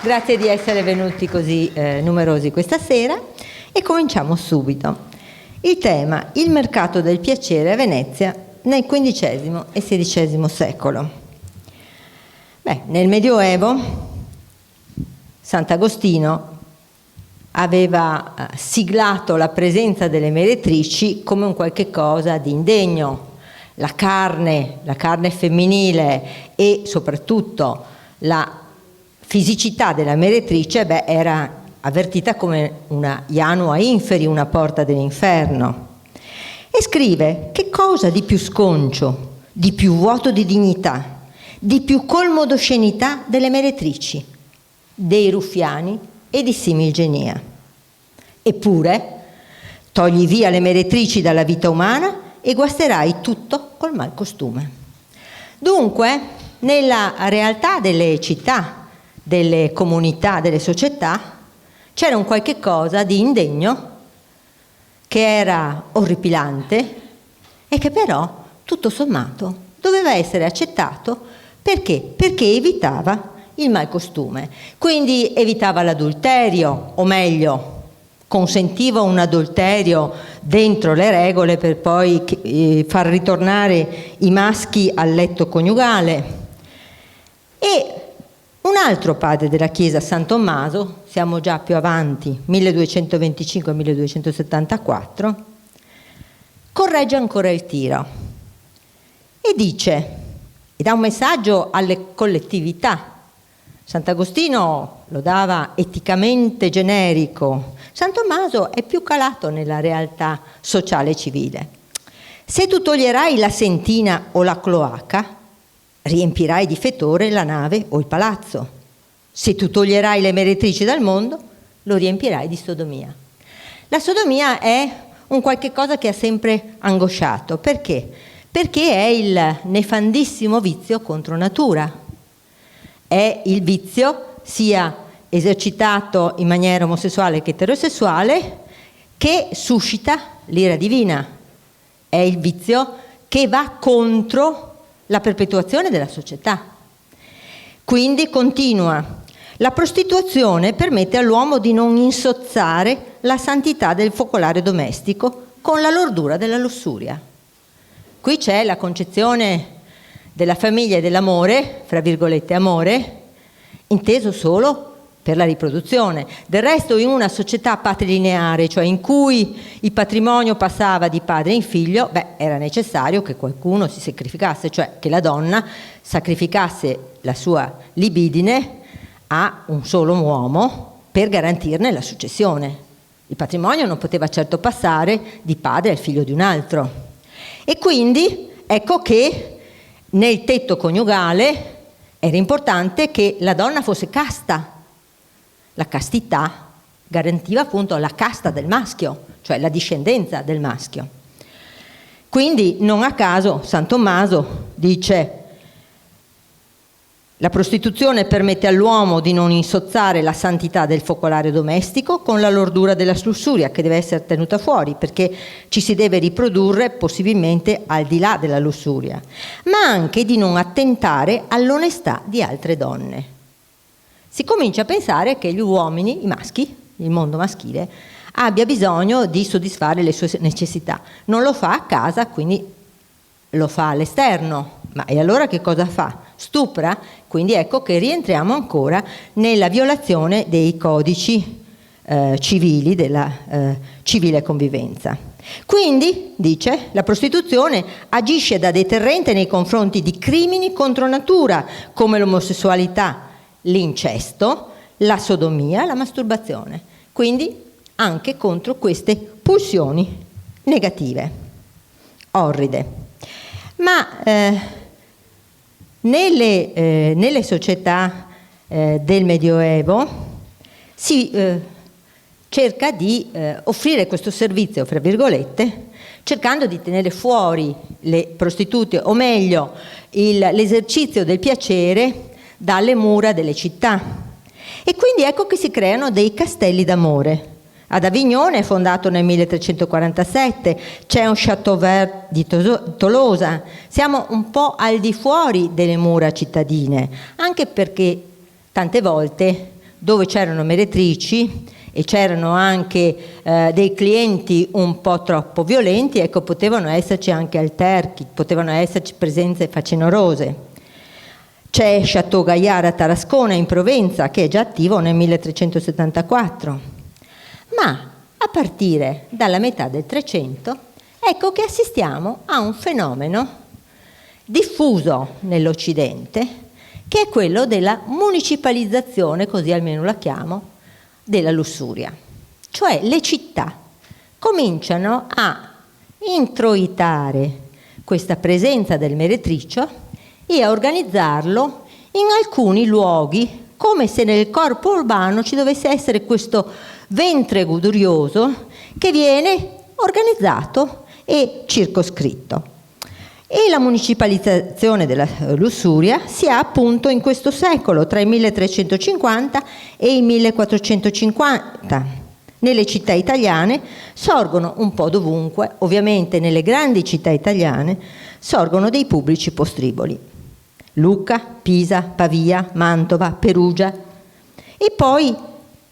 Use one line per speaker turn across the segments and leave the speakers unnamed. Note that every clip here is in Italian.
Grazie di essere venuti così numerosi questa sera e cominciamo subito. Il tema: il mercato del piacere a Venezia nel XV e XVI secolo. Nel Medioevo Sant'Agostino aveva siglato la presenza delle meretrici come un qualche cosa di indegno. La carne femminile e soprattutto la fisicità della meretrice era avvertita come una janua inferi, una porta dell'inferno. E scrive: che cosa di più sconcio, di più vuoto di dignità, di più colmo d'oscenità delle meretrici, dei ruffiani e di similgenia. Eppure togli via le meretrici dalla vita umana e guasterai tutto col mal costume. Dunque, nella realtà delle città, delle comunità, delle società, c'era un qualche cosa di indegno che era orripilante e che però, tutto sommato, doveva essere accettato. Perché? Perché evitava il mal-costume. Quindi evitava l'adulterio, o meglio, consentiva un adulterio dentro le regole per poi far ritornare i maschi al letto coniugale. E un altro padre della Chiesa, San Tommaso, siamo già più avanti, 1225-1274, corregge ancora il tiro e dice, e dà un messaggio alle collettività. Sant'Agostino lo dava eticamente generico, San Tommaso è più calato nella realtà sociale e civile. Se tu toglierai la sentina o la cloaca, riempirai di fetore la nave o il palazzo. Se tu toglierai le meretrici dal mondo, lo riempirai di sodomia. La sodomia è un qualche cosa che ha sempre angosciato. Perché? Perché è il nefandissimo vizio contro natura. È il vizio sia esercitato in maniera omosessuale che eterosessuale che suscita l'ira divina. È il vizio che va contro la perpetuazione della società. Quindi continua: la prostituzione permette all'uomo di non insozzare la santità del focolare domestico con la lordura della lussuria. Qui c'è la concezione della famiglia e dell'amore, fra virgolette amore, inteso solo per la riproduzione. Del resto, in una società patrilineare, cioè in cui il patrimonio passava di padre in figlio, era necessario che qualcuno si sacrificasse, cioè che la donna sacrificasse la sua libidine a un solo uomo per garantirne la successione. Il patrimonio non poteva certo passare di padre al figlio di un altro. E quindi ecco che nel tetto coniugale era importante che la donna fosse casta. La castità garantiva appunto la casta del maschio, cioè la discendenza del maschio. Quindi non a caso San Tommaso dice: la prostituzione permette all'uomo di non insozzare la santità del focolare domestico con la lordura della lussuria, che deve essere tenuta fuori, perché ci si deve riprodurre possibilmente al di là della lussuria, ma anche di non attentare all'onestà di altre donne. Si comincia a pensare che gli uomini, i maschi, il mondo maschile, abbia bisogno di soddisfare le sue necessità. Non lo fa a casa, quindi lo fa all'esterno. Ma e allora che cosa fa? Stupra? Quindi ecco che rientriamo ancora nella violazione dei codici civili, della civile convivenza. Quindi, dice, la prostituzione agisce da deterrente nei confronti di crimini contro natura, come l'omosessualità, l'incesto, la sodomia, la masturbazione. Quindi anche contro queste pulsioni negative, orride. Ma nelle società del Medioevo si cerca di offrire questo servizio, fra virgolette, cercando di tenere fuori le prostitute, o meglio, l'esercizio del piacere dalle mura delle città. E quindi ecco che si creano dei castelli d'amore. Ad Avignone, fondato nel 1347, c'è un Château Vert di Tolosa. Siamo un po' al di fuori delle mura cittadine, anche perché tante volte dove c'erano meretrici e c'erano anche dei clienti un po' troppo violenti, ecco, potevano esserci anche alterchi, potevano esserci presenze facinorose. C'è Château Gaillard a Tarascona in Provenza, che è già attivo nel 1374, ma a partire dalla metà del 300 ecco che assistiamo a un fenomeno diffuso nell'Occidente, che è quello della municipalizzazione, così almeno la chiamo, della lussuria. Cioè le città cominciano a introitare questa presenza del meretricio e a organizzarlo in alcuni luoghi, come se nel corpo urbano ci dovesse essere questo ventre godurioso che viene organizzato e circoscritto. E la municipalizzazione della lussuria si ha appunto in questo secolo, tra il 1350 e il 1450. Nelle città italiane sorgono un po' dovunque, ovviamente nelle grandi città italiane, sorgono dei pubblici postriboli. Lucca, Pisa, Pavia, Mantova, Perugia e poi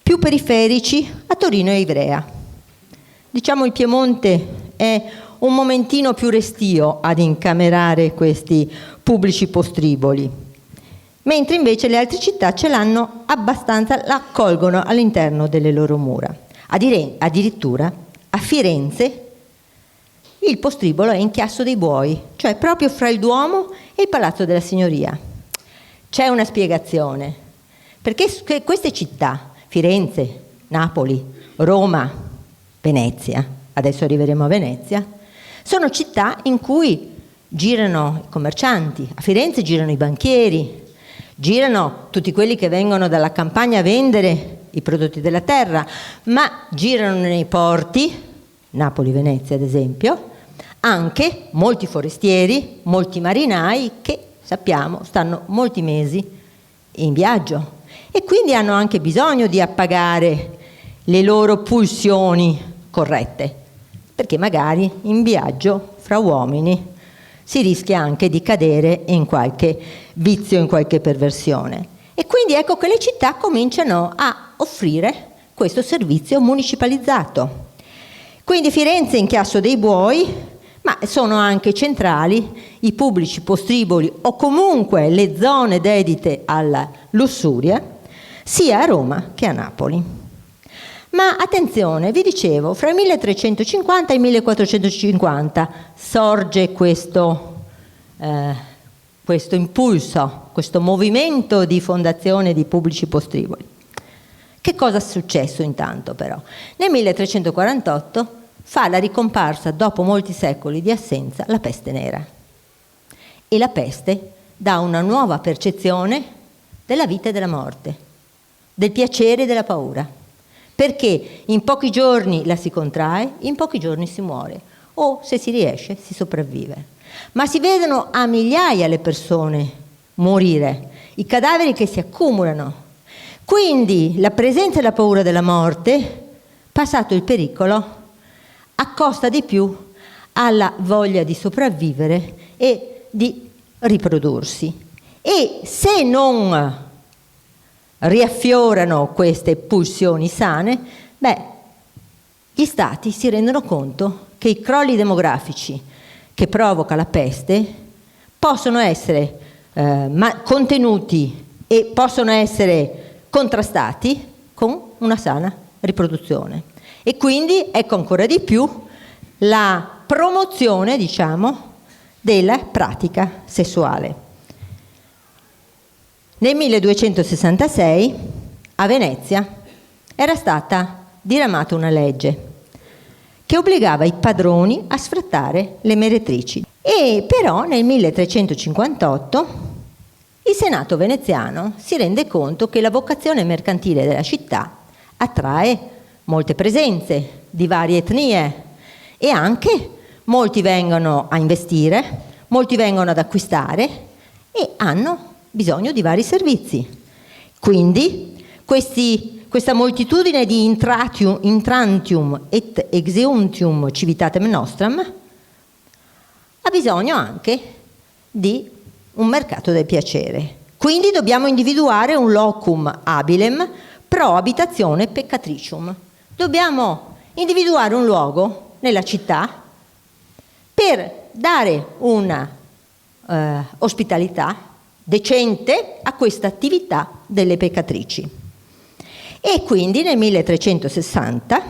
più periferici a Torino e Ivrea. Diciamo il Piemonte è un momentino più restio ad incamerare questi pubblici postriboli, mentre invece le altre città ce l'hanno abbastanza, la accolgono all'interno delle loro mura. Addirittura a Firenze il postribolo è in Chiasso dei Buoi, cioè proprio fra il Duomo e il Palazzo della Signoria. C'è una spiegazione, perché queste città, Firenze, Napoli, Roma, Venezia, adesso arriveremo a Venezia, sono città in cui girano i commercianti. A Firenze girano i banchieri, girano tutti quelli che vengono dalla campagna a vendere i prodotti della terra, ma girano nei porti, Napoli, Venezia ad esempio, anche molti forestieri, molti marinai che sappiamo stanno molti mesi in viaggio e quindi hanno anche bisogno di appagare le loro pulsioni corrette, perché magari in viaggio fra uomini si rischia anche di cadere in qualche vizio, in qualche perversione. E quindi ecco che le città cominciano a offrire questo servizio municipalizzato. Quindi Firenze in Chiasso dei Buoi, ma sono anche centrali i pubblici postriboli o comunque le zone dedite alla lussuria, sia a Roma che a Napoli. Ma attenzione, vi dicevo, fra il 1350 e il 1450 sorge questo impulso, questo movimento di fondazione di pubblici postriboli. Che cosa è successo intanto però? Nel 1348 fa la ricomparsa, dopo molti secoli di assenza, la peste nera. E la peste dà una nuova percezione della vita e della morte, del piacere e della paura, perché in pochi giorni la si contrae, in pochi giorni si muore, o se si riesce si sopravvive. Ma si vedono a migliaia le persone morire, i cadaveri che si accumulano. Quindi la presenza e la paura della morte, passato il pericolo, accosta di più alla voglia di sopravvivere e di riprodursi. E se non riaffiorano queste pulsioni sane, gli stati si rendono conto che i crolli demografici che provoca la peste possono essere contenuti e possono essere contrastati con una sana riproduzione. E quindi ecco ancora di più la promozione, diciamo, della pratica sessuale. Nel 1266 a Venezia era stata diramata una legge che obbligava i padroni a sfrattare le meretrici. E però nel 1358 il Senato veneziano si rende conto che la vocazione mercantile della città attrae molte presenze di varie etnie e anche molti vengono a investire, molti vengono ad acquistare e hanno bisogno di vari servizi. Quindi questa moltitudine di intrantium et exeuntium civitatem nostram ha bisogno anche di un mercato del piacere. Quindi dobbiamo individuare un locum abilem pro abitazione peccatricium. Dobbiamo individuare un luogo nella città per dare una ospitalità decente a questa attività delle peccatrici. E quindi nel 1360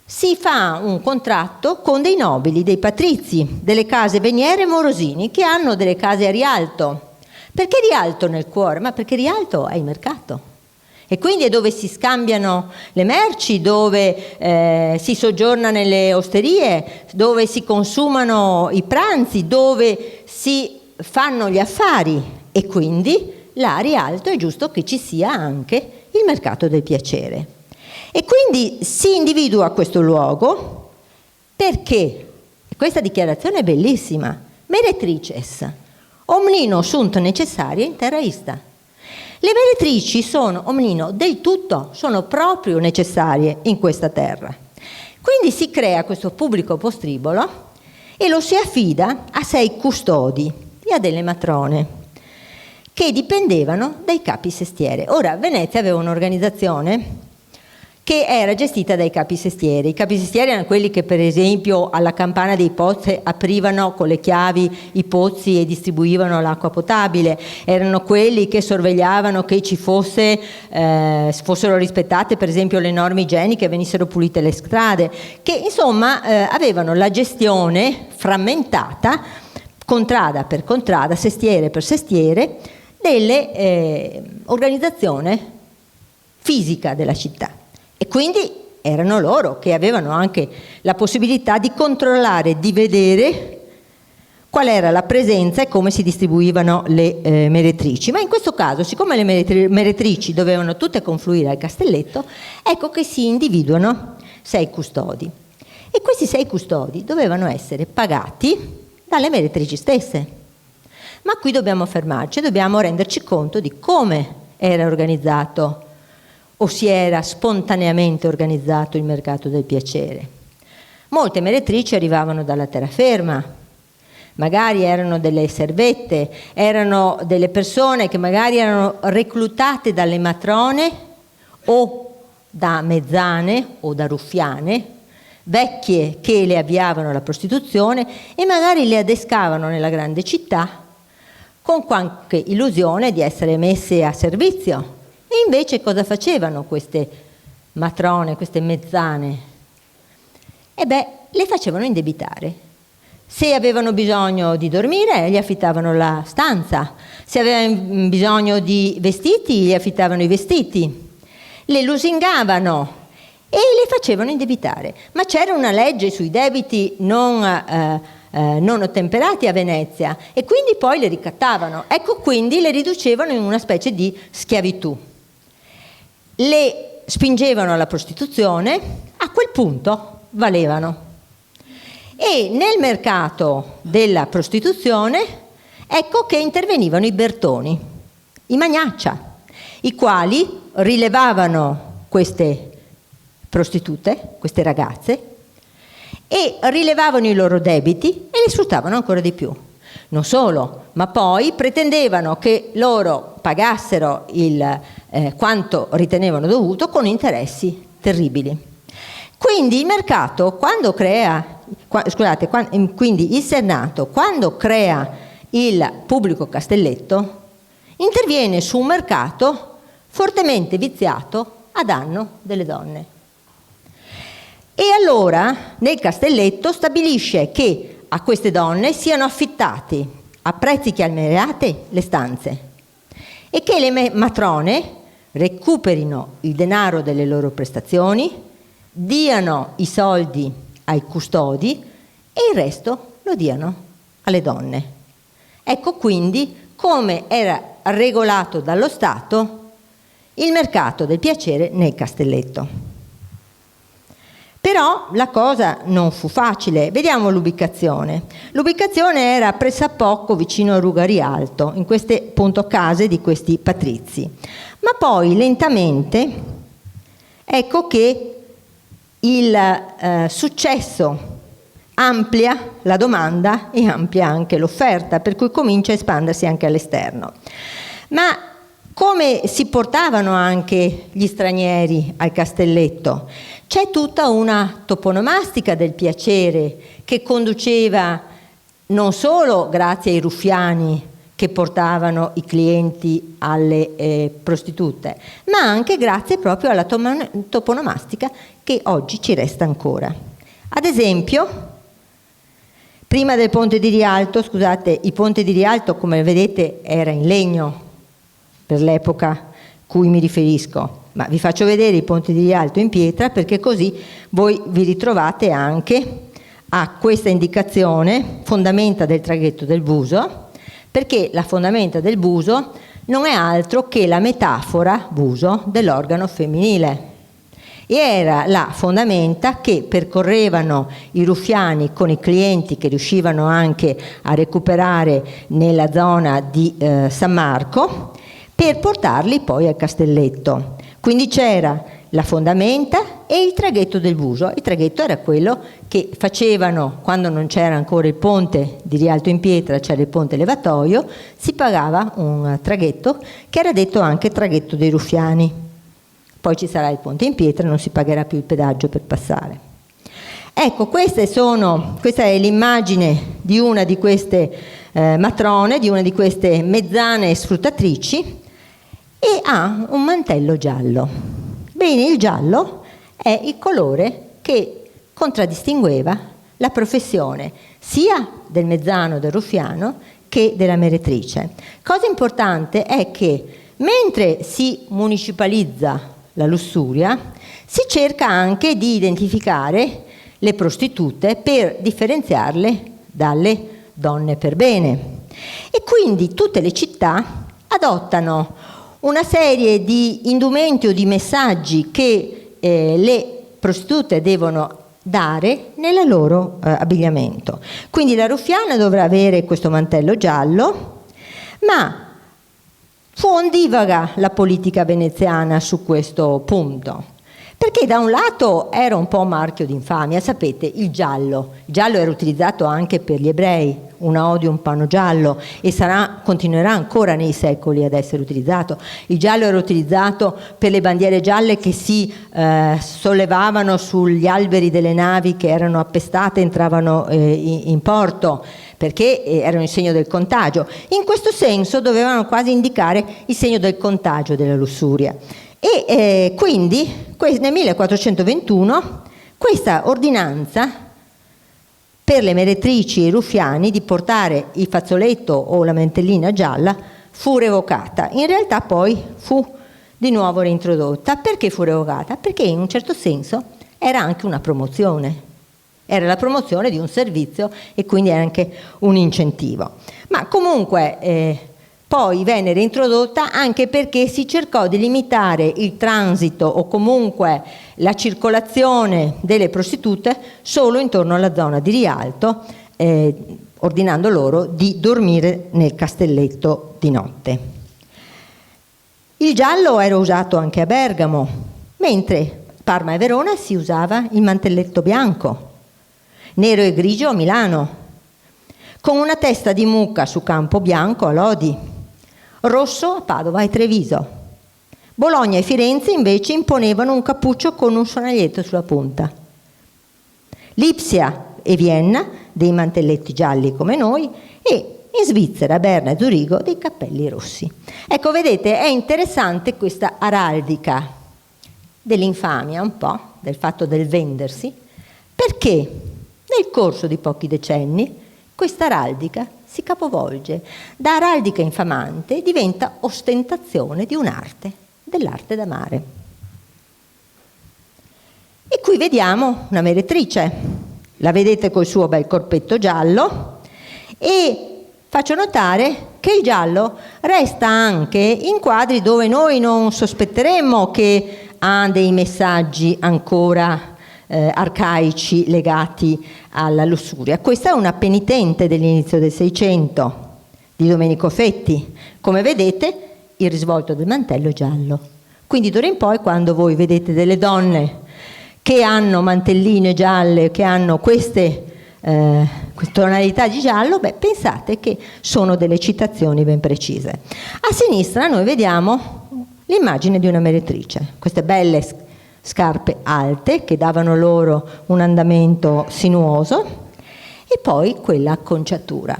si fa un contratto con dei nobili, dei patrizi, delle case Veniere e Morosini, che hanno delle case a Rialto. Perché Rialto nel cuore? Ma perché Rialto è il mercato. E quindi è dove si scambiano le merci, dove si soggiorna nelle osterie, dove si consumano i pranzi, dove si fanno gli affari. E quindi là a Rialto è giusto che ci sia anche il mercato del piacere. E quindi si individua questo luogo perché, questa dichiarazione è bellissima, meretrices, omnino sunt necessarie in terra ista. Le meretrici sono, omnino, del tutto, sono proprio necessarie in questa terra. Quindi si crea questo pubblico postribolo e lo si affida a 6 custodi e a delle matrone che dipendevano dai capi sestiere. Ora, Venezia aveva un'organizzazione che era gestita dai capi sestieri. I capi sestieri erano quelli che, per esempio, alla campana dei pozzi aprivano con le chiavi i pozzi e distribuivano l'acqua potabile, erano quelli che sorvegliavano che ci fossero rispettate, per esempio, le norme igieniche, venissero pulite le strade, che insomma avevano la gestione frammentata, contrada per contrada, sestiere per sestiere, dell'organizzazione fisica della città. E quindi erano loro che avevano anche la possibilità di controllare, di vedere qual era la presenza e come si distribuivano le meretrici. Ma in questo caso, siccome le meretrici dovevano tutte confluire al Castelletto, ecco che si individuano 6 custodi. E questi 6 custodi dovevano essere pagati dalle meretrici stesse. Ma qui dobbiamo fermarci, dobbiamo renderci conto di come era organizzato o si era spontaneamente organizzato il mercato del piacere. Molte meretrici arrivavano dalla terraferma, magari erano delle servette, erano delle persone che magari erano reclutate dalle matrone o da mezzane o da ruffiane, vecchie che le avviavano alla prostituzione e magari le adescavano nella grande città con qualche illusione di essere messe a servizio. E invece cosa facevano queste matrone, queste mezzane? Le facevano indebitare. Se avevano bisogno di dormire, gli affittavano la stanza. Se avevano bisogno di vestiti, gli affittavano i vestiti. Le lusingavano e le facevano indebitare. Ma c'era una legge sui debiti non ottemperati a Venezia e quindi poi le ricattavano. Ecco, quindi le riducevano in una specie di schiavitù. Le spingevano alla prostituzione, a quel punto valevano. E nel mercato della prostituzione ecco che intervenivano i bertoni, i magnaccia, i quali rilevavano queste prostitute, queste ragazze, e rilevavano i loro debiti e li sfruttavano ancora di più. Non solo, ma poi pretendevano che loro pagassero quanto ritenevano dovuto con interessi terribili. Quindi il mercato, quindi il Senato, quando crea il pubblico Castelletto, interviene su un mercato fortemente viziato a danno delle donne. E allora nel Castelletto stabilisce che a queste donne siano affittate a prezzi calmierati le stanze e che le matrone recuperino il denaro delle loro prestazioni, diano i soldi ai custodi e il resto lo diano alle donne. Ecco quindi come era regolato dallo Stato il mercato del piacere nel Castelletto. Però la cosa non fu facile. Vediamo l'ubicazione. L'ubicazione era pressappoco vicino a Ruga Rialto, in queste appunto case di questi patrizi. Ma poi lentamente ecco che il successo amplia la domanda e amplia anche l'offerta, per cui comincia a espandersi anche all'esterno. Ma come si portavano anche gli stranieri al castelletto. C'è tutta una toponomastica del piacere che conduceva non solo grazie ai ruffiani che portavano i clienti alle prostitute, ma anche grazie proprio alla toponomastica che oggi ci resta ancora. Ad esempio, prima del Ponte di Rialto, scusate, il Ponte di Rialto, come vedete, era in legno per l'epoca a cui mi riferisco, ma vi faccio vedere il Ponte di Rialto in pietra perché così voi vi ritrovate anche a questa indicazione, fondamenta del traghetto del Buso, perché la fondamenta del Buso non è altro che la metafora, Buso, dell'organo femminile. E era la fondamenta che percorrevano i ruffiani con i clienti che riuscivano anche a recuperare nella zona di San Marco per portarli poi al castelletto. Quindi c'era la fondamenta e il traghetto del Buso. Il traghetto era quello che facevano quando non c'era ancora il ponte di Rialto in pietra, c'era il ponte levatoio, si pagava un traghetto che era detto anche traghetto dei ruffiani. Poi ci sarà il ponte in pietra, non si pagherà più il pedaggio per passare. Ecco, questa è l'immagine di una di queste matrone, di una di queste mezzane sfruttatrici, e ha un mantello giallo. Bene, il giallo è il colore che contraddistingueva la professione sia del mezzano, del ruffiano, che della meretrice. Cosa importante è che mentre si municipalizza la lussuria, si cerca anche di identificare le prostitute per differenziarle dalle donne per bene. E quindi tutte le città adottano una serie di indumenti o di messaggi che le prostitute devono dare nel loro abbigliamento. Quindi la ruffiana dovrà avere questo mantello giallo, ma fu ondivaga la politica veneziana su questo punto, perché da un lato era un po' marchio d'infamia, sapete, il giallo era utilizzato anche per gli ebrei, una ode, un panno giallo, e continuerà ancora nei secoli ad essere utilizzato. Il giallo era utilizzato per le bandiere gialle che si sollevavano sugli alberi delle navi che erano appestate e entravano in porto, perché erano il segno del contagio. In questo senso dovevano quasi indicare il segno del contagio della lussuria. E quindi nel 1421 questa ordinanza per le meretrici e i ruffiani di portare il fazzoletto o la mantellina gialla fu revocata. In realtà poi fu di nuovo reintrodotta. Perché fu revocata? Perché in un certo senso era anche una promozione. Era la promozione di un servizio e quindi era anche un incentivo. Ma comunque poi venne reintrodotta anche perché si cercò di limitare il transito o comunque la circolazione delle prostitute solo intorno alla zona di Rialto, ordinando loro di dormire nel castelletto di notte. Il giallo era usato anche a Bergamo, mentre a Parma e Verona si usava il mantelletto bianco, nero e grigio a Milano, con una testa di mucca su campo bianco a Lodi, rosso a Padova e Treviso. Bologna e Firenze invece imponevano un cappuccio con un sonaglietto sulla punta. Lipsia e Vienna dei mantelletti gialli come noi, e in Svizzera, Berna e Zurigo dei cappelli rossi. Ecco, vedete, è interessante questa araldica dell'infamia, un po', del fatto del vendersi, perché nel corso di pochi decenni questa araldica si capovolge. Da araldica infamante diventa ostentazione di un'arte, dell'arte d'amare. E qui vediamo una meretrice, la vedete col suo bel corpetto giallo, e faccio notare che il giallo resta anche in quadri dove noi non sospetteremmo che ha dei messaggi ancora arcaici legati alla lussuria. Questa è una penitente dell'inizio del Seicento di Domenico Fetti. Come vedete, il risvolto del mantello è giallo. Quindi d'ora in poi, quando voi vedete delle donne che hanno mantelline gialle, che hanno queste tonalità di giallo, pensate che sono delle citazioni ben precise. A sinistra noi vediamo l'immagine di una meretrice, queste belle scarpe alte che davano loro un andamento sinuoso, e poi quella acconciatura.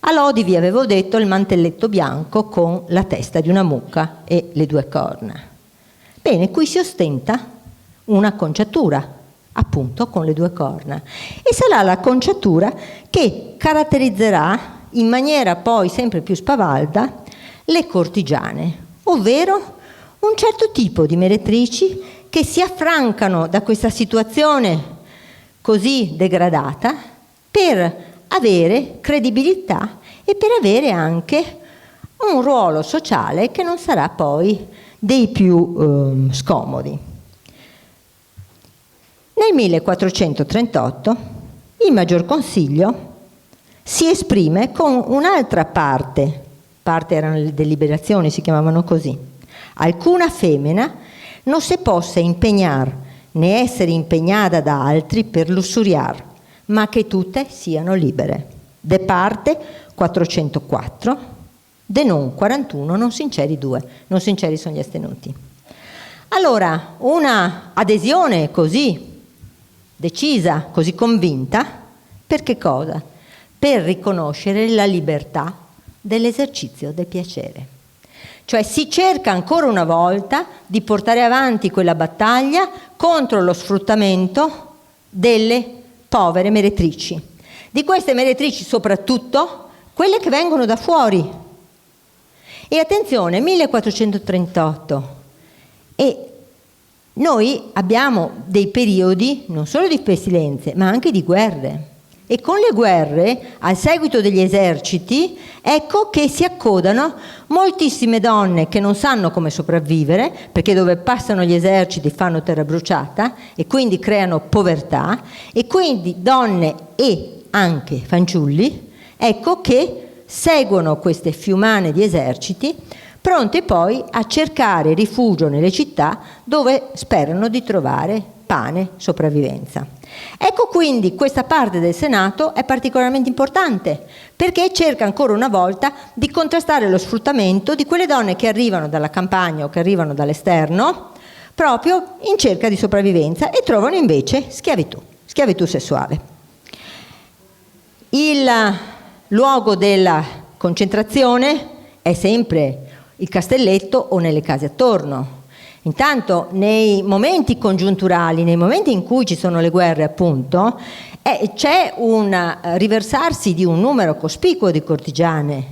A Lodi, vi avevo detto, il mantelletto bianco con la testa di una mucca e le due corna. Bene, qui si ostenta un'acconciatura, appunto con le due corna, e sarà l'acconciatura che caratterizzerà in maniera poi sempre più spavalda le cortigiane, ovvero un certo tipo di meretrici che si affrancano da questa situazione così degradata per avere credibilità e per avere anche un ruolo sociale che non sarà poi dei più scomodi. Nel 1438 il Maggior Consiglio si esprime con un'altra parte erano le deliberazioni, si chiamavano così: alcuna femmina non si possa impegnar né essere impegnata da altri per lussuriar, ma che tutte siano libere. De parte 404, de non 41, non sinceri 2, non sinceri sono gli astenuti. Allora, una adesione così decisa, così convinta, per che cosa? Per riconoscere la libertà dell'esercizio del piacere. Cioè si cerca ancora una volta di portare avanti quella battaglia contro lo sfruttamento delle povere meretrici. Di queste meretrici soprattutto quelle che vengono da fuori. E attenzione, 1438, e noi abbiamo dei periodi non solo di pestilenze ma anche di guerre, e con le guerre, al seguito degli eserciti, ecco che si accodano moltissime donne che non sanno come sopravvivere, perché dove passano gli eserciti fanno terra bruciata e quindi creano povertà, e quindi donne e anche fanciulli, ecco che seguono queste fiumane di eserciti, pronte poi a cercare rifugio nelle città dove sperano di trovare pane, sopravvivenza. Ecco quindi questa parte del Senato è particolarmente importante, perché cerca ancora una volta di contrastare lo sfruttamento di quelle donne che arrivano dalla campagna o che arrivano dall'esterno proprio in cerca di sopravvivenza e trovano invece schiavitù sessuale. Il luogo della concentrazione è sempre il castelletto o nelle case attorno. Intanto nei momenti congiunturali, nei momenti in cui ci sono le guerre appunto, c'è un riversarsi di un numero cospicuo di cortigiane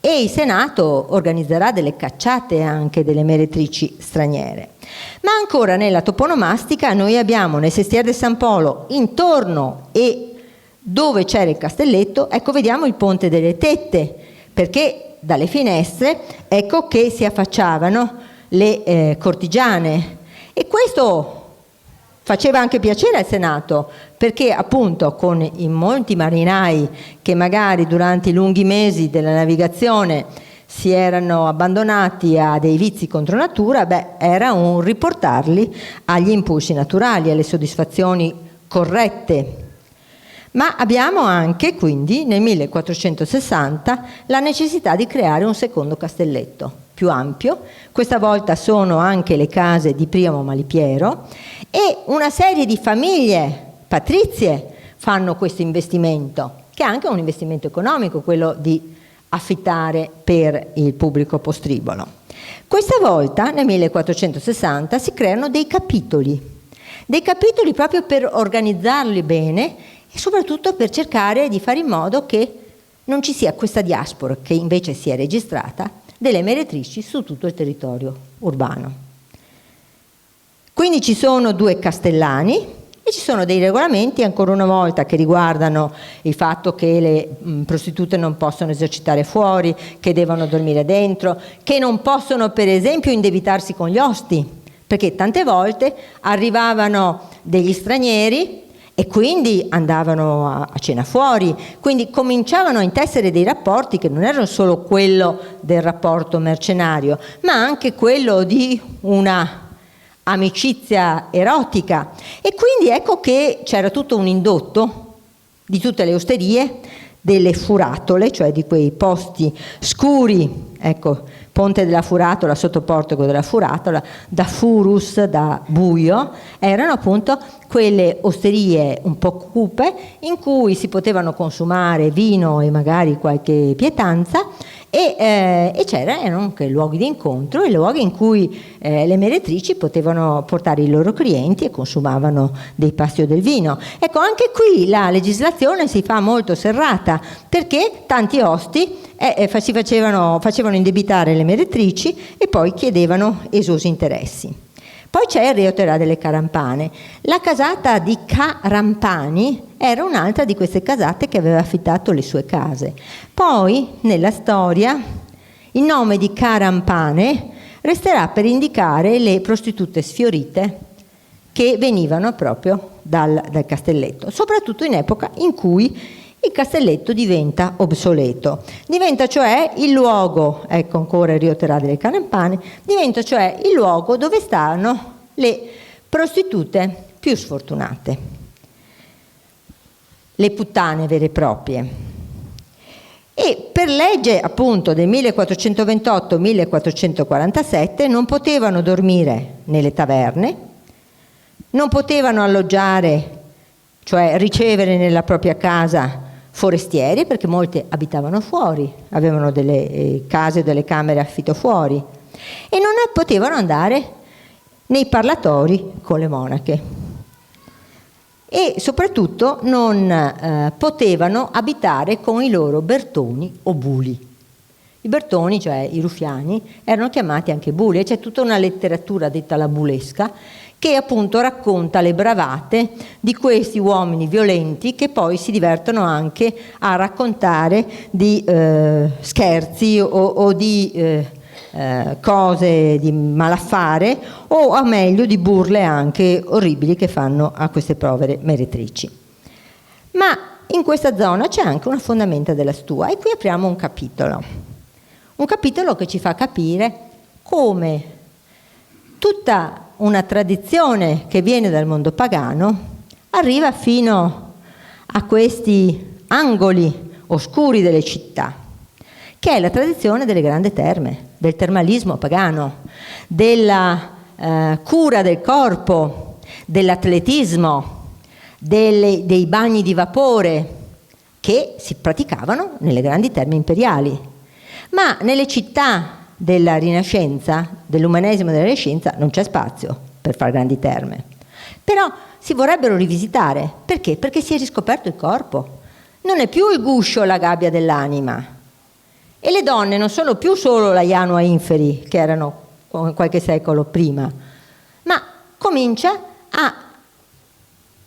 e il Senato organizzerà delle cacciate anche delle meretrici straniere. Ma ancora nella toponomastica noi abbiamo nel Sestiere del San Polo, intorno e dove c'era il castelletto, ecco vediamo il Ponte delle Tette, perché dalle finestre ecco che si affacciavano le cortigiane, e questo faceva anche piacere al Senato, perché appunto con i molti marinai che magari durante i lunghi mesi della navigazione si erano abbandonati a dei vizi contro natura, era un riportarli agli impulsi naturali, alle soddisfazioni corrette. Ma abbiamo anche quindi nel 1460 la necessità di creare un secondo castelletto più ampio. Questa volta sono anche le case di Priamo Malipiero, e una serie di famiglie patrizie fanno questo investimento, che è anche un investimento economico, quello di affittare per il pubblico postribolo. Questa volta nel 1460 si creano dei capitoli proprio per organizzarli bene e soprattutto per cercare di fare in modo che non ci sia questa diaspora che invece si è registrata delle meretrici su tutto il territorio urbano. Quindi ci sono 2 castellani e ci sono dei regolamenti ancora una volta che riguardano il fatto che le prostitute non possono esercitare fuori, che devono dormire dentro, che non possono per esempio indebitarsi con gli osti, perché tante volte arrivavano degli stranieri e quindi andavano a cena fuori, quindi cominciavano a intessere dei rapporti che non erano solo quello del rapporto mercenario, ma anche quello di una amicizia erotica, e quindi ecco che c'era tutto un indotto di tutte le osterie, delle furatole, cioè di quei posti scuri, ecco, Ponte della Furatola, sottoportico della Furatola, da furus, da buio, erano appunto quelle osterie un po' cupe in cui si potevano consumare vino e magari qualche pietanza, e c'erano anche luoghi di incontro e luoghi in cui le meretrici potevano portare i loro clienti e consumavano dei pasti o del vino. Ecco, anche qui la legislazione si fa molto serrata, perché tanti osti facevano indebitare le meretrici e poi chiedevano esosi interessi. Poi c'è il Reoterà delle Carampane. La casata di Carampani era un'altra di queste casate che aveva affittato le sue case. Poi, nella storia, il nome di Carampane resterà per indicare le prostitute sfiorite che venivano proprio dal castelletto, soprattutto in epoca in cui il castelletto diventa obsoleto. Diventa cioè il luogo, ecco ancora il Reoterà delle Carampane, diventa cioè il luogo dove stanno le prostitute più sfortunate, le puttane vere e proprie. E per legge appunto del 1428-1447 non potevano dormire nelle taverne, non potevano alloggiare, cioè ricevere nella propria casa forestieri, perché molti abitavano fuori, avevano delle case o delle camere affitto fuori, e non potevano andare nei parlatori con le monache, e soprattutto non potevano abitare con i loro bertoni o buli. I bertoni, cioè i ruffiani, erano chiamati anche buli, e c'è tutta una letteratura detta la bulesca che appunto racconta le bravate di questi uomini violenti che poi si divertono anche a raccontare di scherzi o di cose di malaffare, o a meglio di burle anche orribili che fanno a queste povere meretrici. Ma in questa zona c'è anche una fondamenta della stua, e qui apriamo un capitolo che ci fa capire come tutta una tradizione che viene dal mondo pagano arriva fino a questi angoli oscuri delle città, che è la tradizione delle grandi terme, del termalismo pagano, della cura del corpo, dell'atletismo, dei bagni di vapore che si praticavano nelle grandi terme imperiali. Ma nelle città della Rinascenza, dell'umanesimo e della Rinascenza, non c'è spazio per fare grandi terme. Però si vorrebbero rivisitare. Perché? Perché si è riscoperto il corpo. Non è più il guscio la gabbia dell'anima. E le donne non sono più solo la Janua Inferi, che erano qualche secolo prima, ma comincia a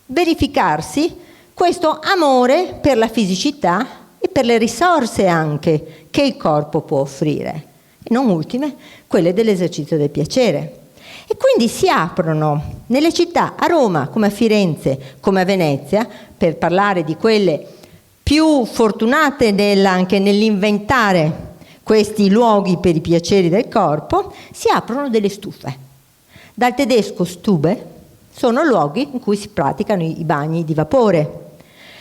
verificarsi questo amore per la fisicità e per le risorse anche che il corpo può offrire, e non ultime quelle dell'esercizio del piacere. E quindi si aprono nelle città, a Roma come a Firenze, come a Venezia, per parlare di quelle più fortunate anche nell'inventare questi luoghi per i piaceri del corpo, si aprono delle stufe. Dal tedesco Stube sono luoghi in cui si praticano i bagni di vapore.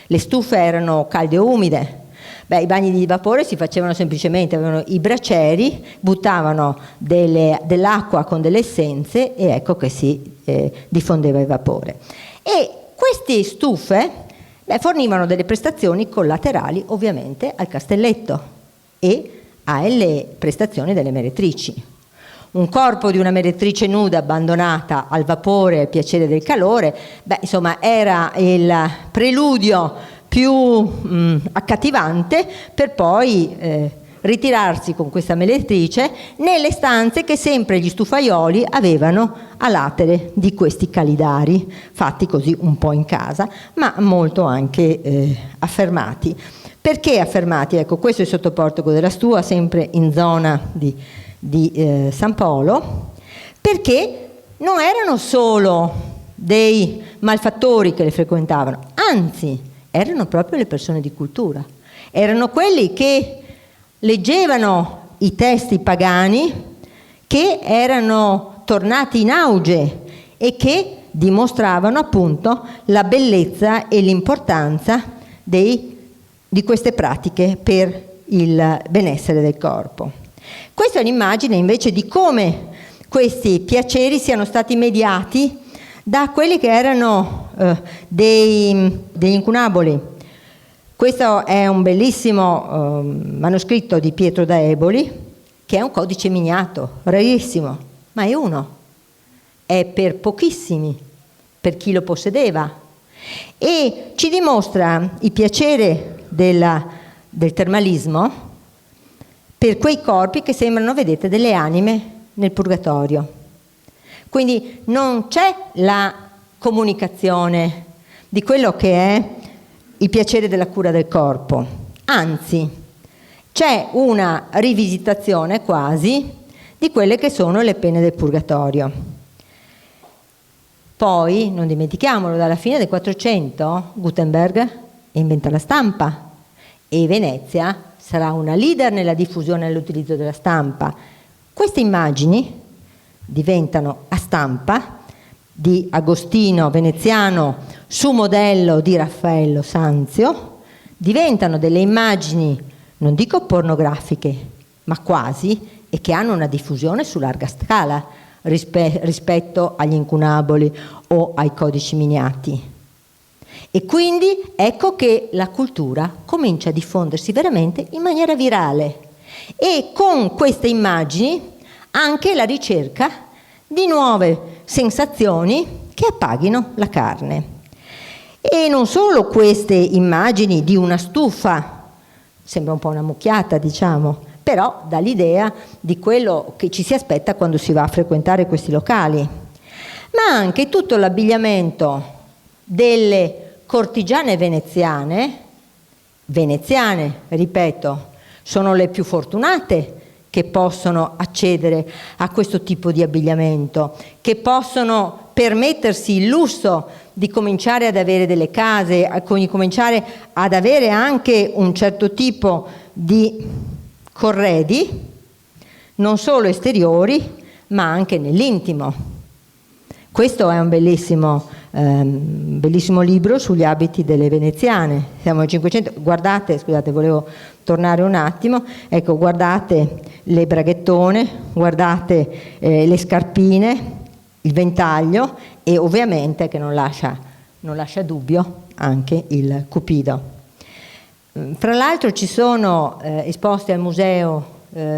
Le stufe erano calde o umide. I bagni di vapore si facevano semplicemente, avevano i bracieri, buttavano dell'acqua con delle essenze e ecco che si diffondeva il vapore. E queste stufe fornivano delle prestazioni collaterali ovviamente al castelletto e alle prestazioni delle meretrici. Un corpo di una meretrice nuda abbandonata al vapore e al piacere del calore, insomma era il preludio più accattivante per poi ritirarsi con questa meretrice nelle stanze che sempre gli stufaioli avevano a latere di questi calidari, fatti così un po' in casa, ma molto anche affermati. Perché affermati? Ecco, questo è il sottoportico della Stua, sempre in zona di San Polo, perché non erano solo dei malfattori che le frequentavano, anzi erano proprio le persone di cultura, erano quelli che leggevano i testi pagani che erano tornati in auge e che dimostravano appunto la bellezza e l'importanza di queste pratiche per il benessere del corpo. Questa è un'immagine invece di come questi piaceri siano stati mediati da quelli che erano degli incunaboli. Questo è un bellissimo manoscritto di Pietro da Eboli, che è un codice miniato, rarissimo, ma è uno. È per pochissimi, per chi lo possedeva. E ci dimostra il piacere del termalismo per quei corpi che sembrano, vedete, delle anime nel purgatorio. Quindi non c'è la comunicazione di quello che è il piacere della cura del corpo, anzi c'è una rivisitazione quasi di quelle che sono le pene del purgatorio. Poi, non dimentichiamolo, dalla fine del 400 Gutenberg inventa la stampa e Venezia sarà una leader nella diffusione e nell'utilizzo della stampa. Queste immagini diventano a stampa di Agostino Veneziano su modello di Raffaello Sanzio, diventano delle immagini, non dico pornografiche, ma quasi, e che hanno una diffusione su larga scala rispetto agli incunaboli o ai codici miniati. E quindi ecco che la cultura comincia a diffondersi veramente in maniera virale e con queste immagini anche la ricerca di nuove sensazioni che appaghino la carne. E non solo queste immagini di una stufa, sembra un po' una mucchiata diciamo, però dà l'idea di quello che ci si aspetta quando si va a frequentare questi locali, ma anche tutto l'abbigliamento delle cortigiane veneziane, ripeto, sono le più fortunate che possono accedere a questo tipo di abbigliamento, che possono permettersi il lusso di cominciare ad avere delle case, di cominciare ad avere anche un certo tipo di corredi, non solo esteriori, ma anche nell'intimo. Questo è un bellissimo libro sugli abiti delle veneziane. Siamo al 500, guardate, scusate, volevo tornare un attimo, ecco, guardate le braghettone, guardate le scarpine, il ventaglio e ovviamente che non lascia dubbio anche il cupido. Fra l'altro ci sono esposte al museo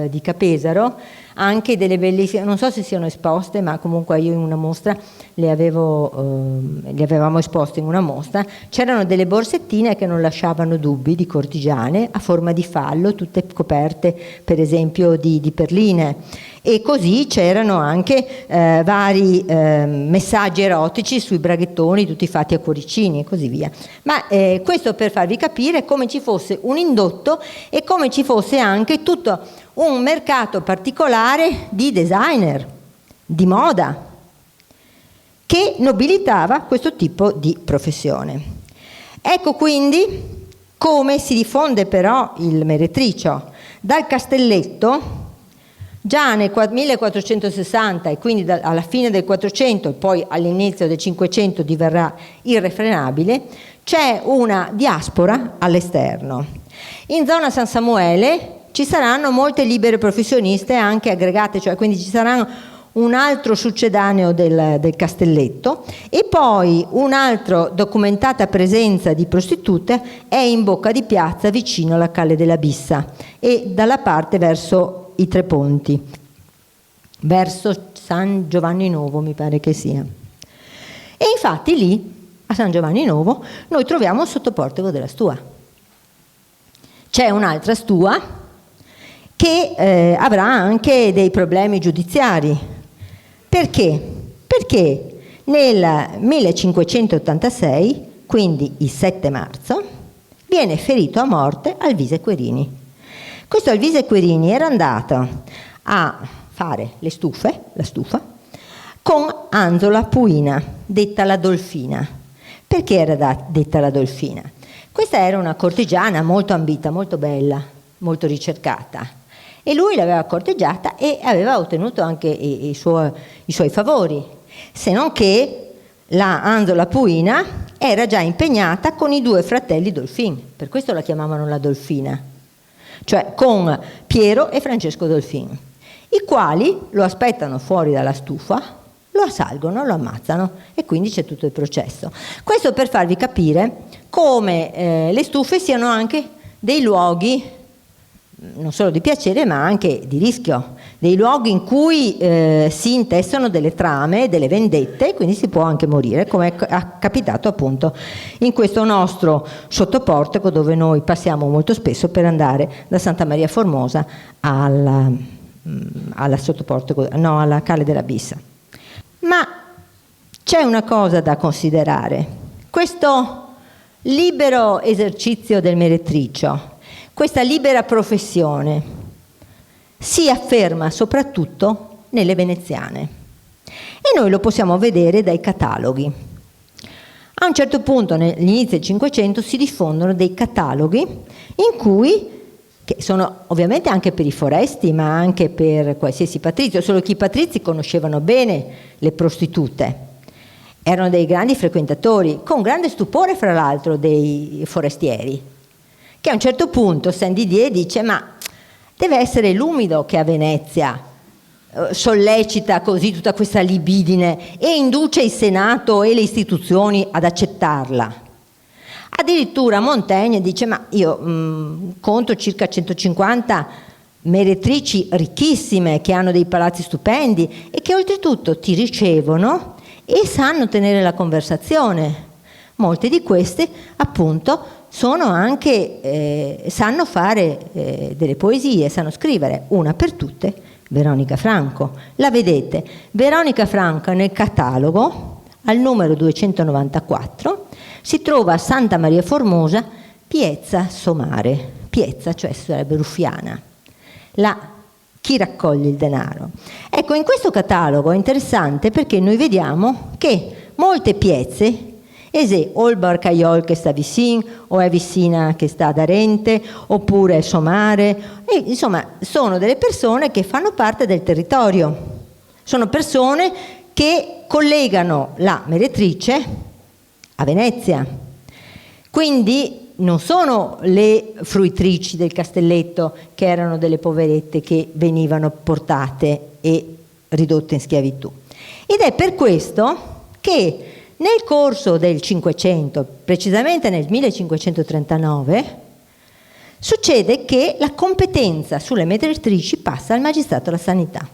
di Capesaro anche delle bellissime, non so se siano esposte, ma comunque io in una mostra le avevamo esposte in una mostra, c'erano delle borsettine che non lasciavano dubbi di cortigiane a forma di fallo, tutte coperte per esempio di perline, e così c'erano anche vari messaggi erotici sui braghettoni tutti fatti a cuoricini e così via, ma questo per farvi capire come ci fosse un indotto e come ci fosse anche tutto un mercato particolare di designer, di moda, che nobilitava questo tipo di professione. Ecco quindi come si diffonde però il meretricio. Dal Castelletto, già nel 1460 e quindi alla fine del 400 e poi all'inizio del 500 diverrà irrefrenabile, c'è una diaspora all'esterno. In zona San Samuele ci saranno molte libere professioniste anche aggregate, cioè quindi ci saranno un altro succedaneo del Castelletto e poi un'altra documentata presenza di prostitute è in Bocca di Piazza vicino alla Calle della Bissa e dalla parte verso i Tre Ponti, verso San Giovanni Nuovo mi pare che sia. E infatti lì a San Giovanni Nuovo noi troviamo il sottoportico della Stua. C'è un'altra Stua che avrà anche dei problemi giudiziari. Perché? Perché nel 1586, quindi il 7 marzo, viene ferito a morte Alvise Querini. Questo Alvise Querini era andato a fare la stufa, con Anzola Puina, detta la Dolfina. Perché era detta la Dolfina? Questa era una cortigiana molto ambita, molto bella, molto ricercata. E lui l'aveva corteggiata e aveva ottenuto anche i suoi favori, se non che la Anzola Puina era già impegnata con i 2 fratelli Dolfin, per questo la chiamavano la Dolfina, cioè con Piero e Francesco Dolfin, i quali lo aspettano fuori dalla stufa, lo assalgono, lo ammazzano e quindi c'è tutto il processo. Questo per farvi capire come le stufe siano anche dei luoghi non solo di piacere ma anche di rischio, dei luoghi in cui si intestano delle trame, delle vendette, quindi si può anche morire, come è capitato appunto in questo nostro sottoportico dove noi passiamo molto spesso per andare da Santa Maria Formosa alla sottoportico, no, alla Calle della Bissa. Ma c'è una cosa da considerare: questo libero esercizio del meretricio, questa libera professione si afferma soprattutto nelle veneziane e noi lo possiamo vedere dai cataloghi. A un certo punto, negli inizi del Cinquecento, si diffondono dei cataloghi in cui, che sono ovviamente anche per i foresti ma anche per qualsiasi patrizio, solo che i patrizi conoscevano bene le prostitute, erano dei grandi frequentatori, con grande stupore fra l'altro dei forestieri, che a un certo punto Saint-Didier dice: ma deve essere l'umido che a Venezia sollecita così tutta questa libidine e induce il Senato e le istituzioni ad accettarla. Addirittura Montaigne dice: ma io conto circa 150 meretrici ricchissime che hanno dei palazzi stupendi e che oltretutto ti ricevono e sanno tenere la conversazione. Molte di queste appunto sono anche sanno fare delle poesie, sanno scrivere. Una per tutte, Veronica Franco. La vedete, Veronica Franco nel catalogo al numero 294 si trova a Santa Maria Formosa, Piezza Somare. Piezza, cioè sarebbe Ruffiana, chi raccoglie il denaro. Ecco, in questo catalogo è interessante perché noi vediamo che molte piezze, o il Barcaiol che sta vicino, o è vicina che sta ad Arente, oppure Somare, e, insomma sono delle persone che fanno parte del territorio, sono persone che collegano la meretrice a Venezia, quindi non sono le fruitrici del castelletto che erano delle poverette che venivano portate e ridotte in schiavitù. Ed è per questo che nel corso del Cinquecento, precisamente nel 1539, succede che la competenza sulle meretrici passa al magistrato della sanità.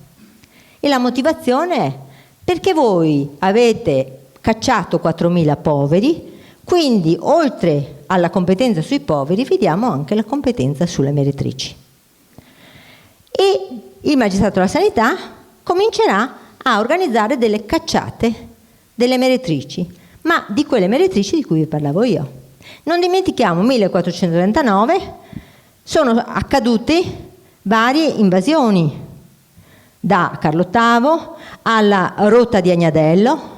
E la motivazione è perché voi avete cacciato 4.000 poveri, quindi oltre alla competenza sui poveri vi diamo anche la competenza sulle meretrici. E il magistrato della sanità comincerà a organizzare delle cacciate delle meretrici, ma di quelle meretrici di cui vi parlavo io. Non dimentichiamo, 1439 sono accadute varie invasioni, da Carlo VIII alla rotta di Agnadello,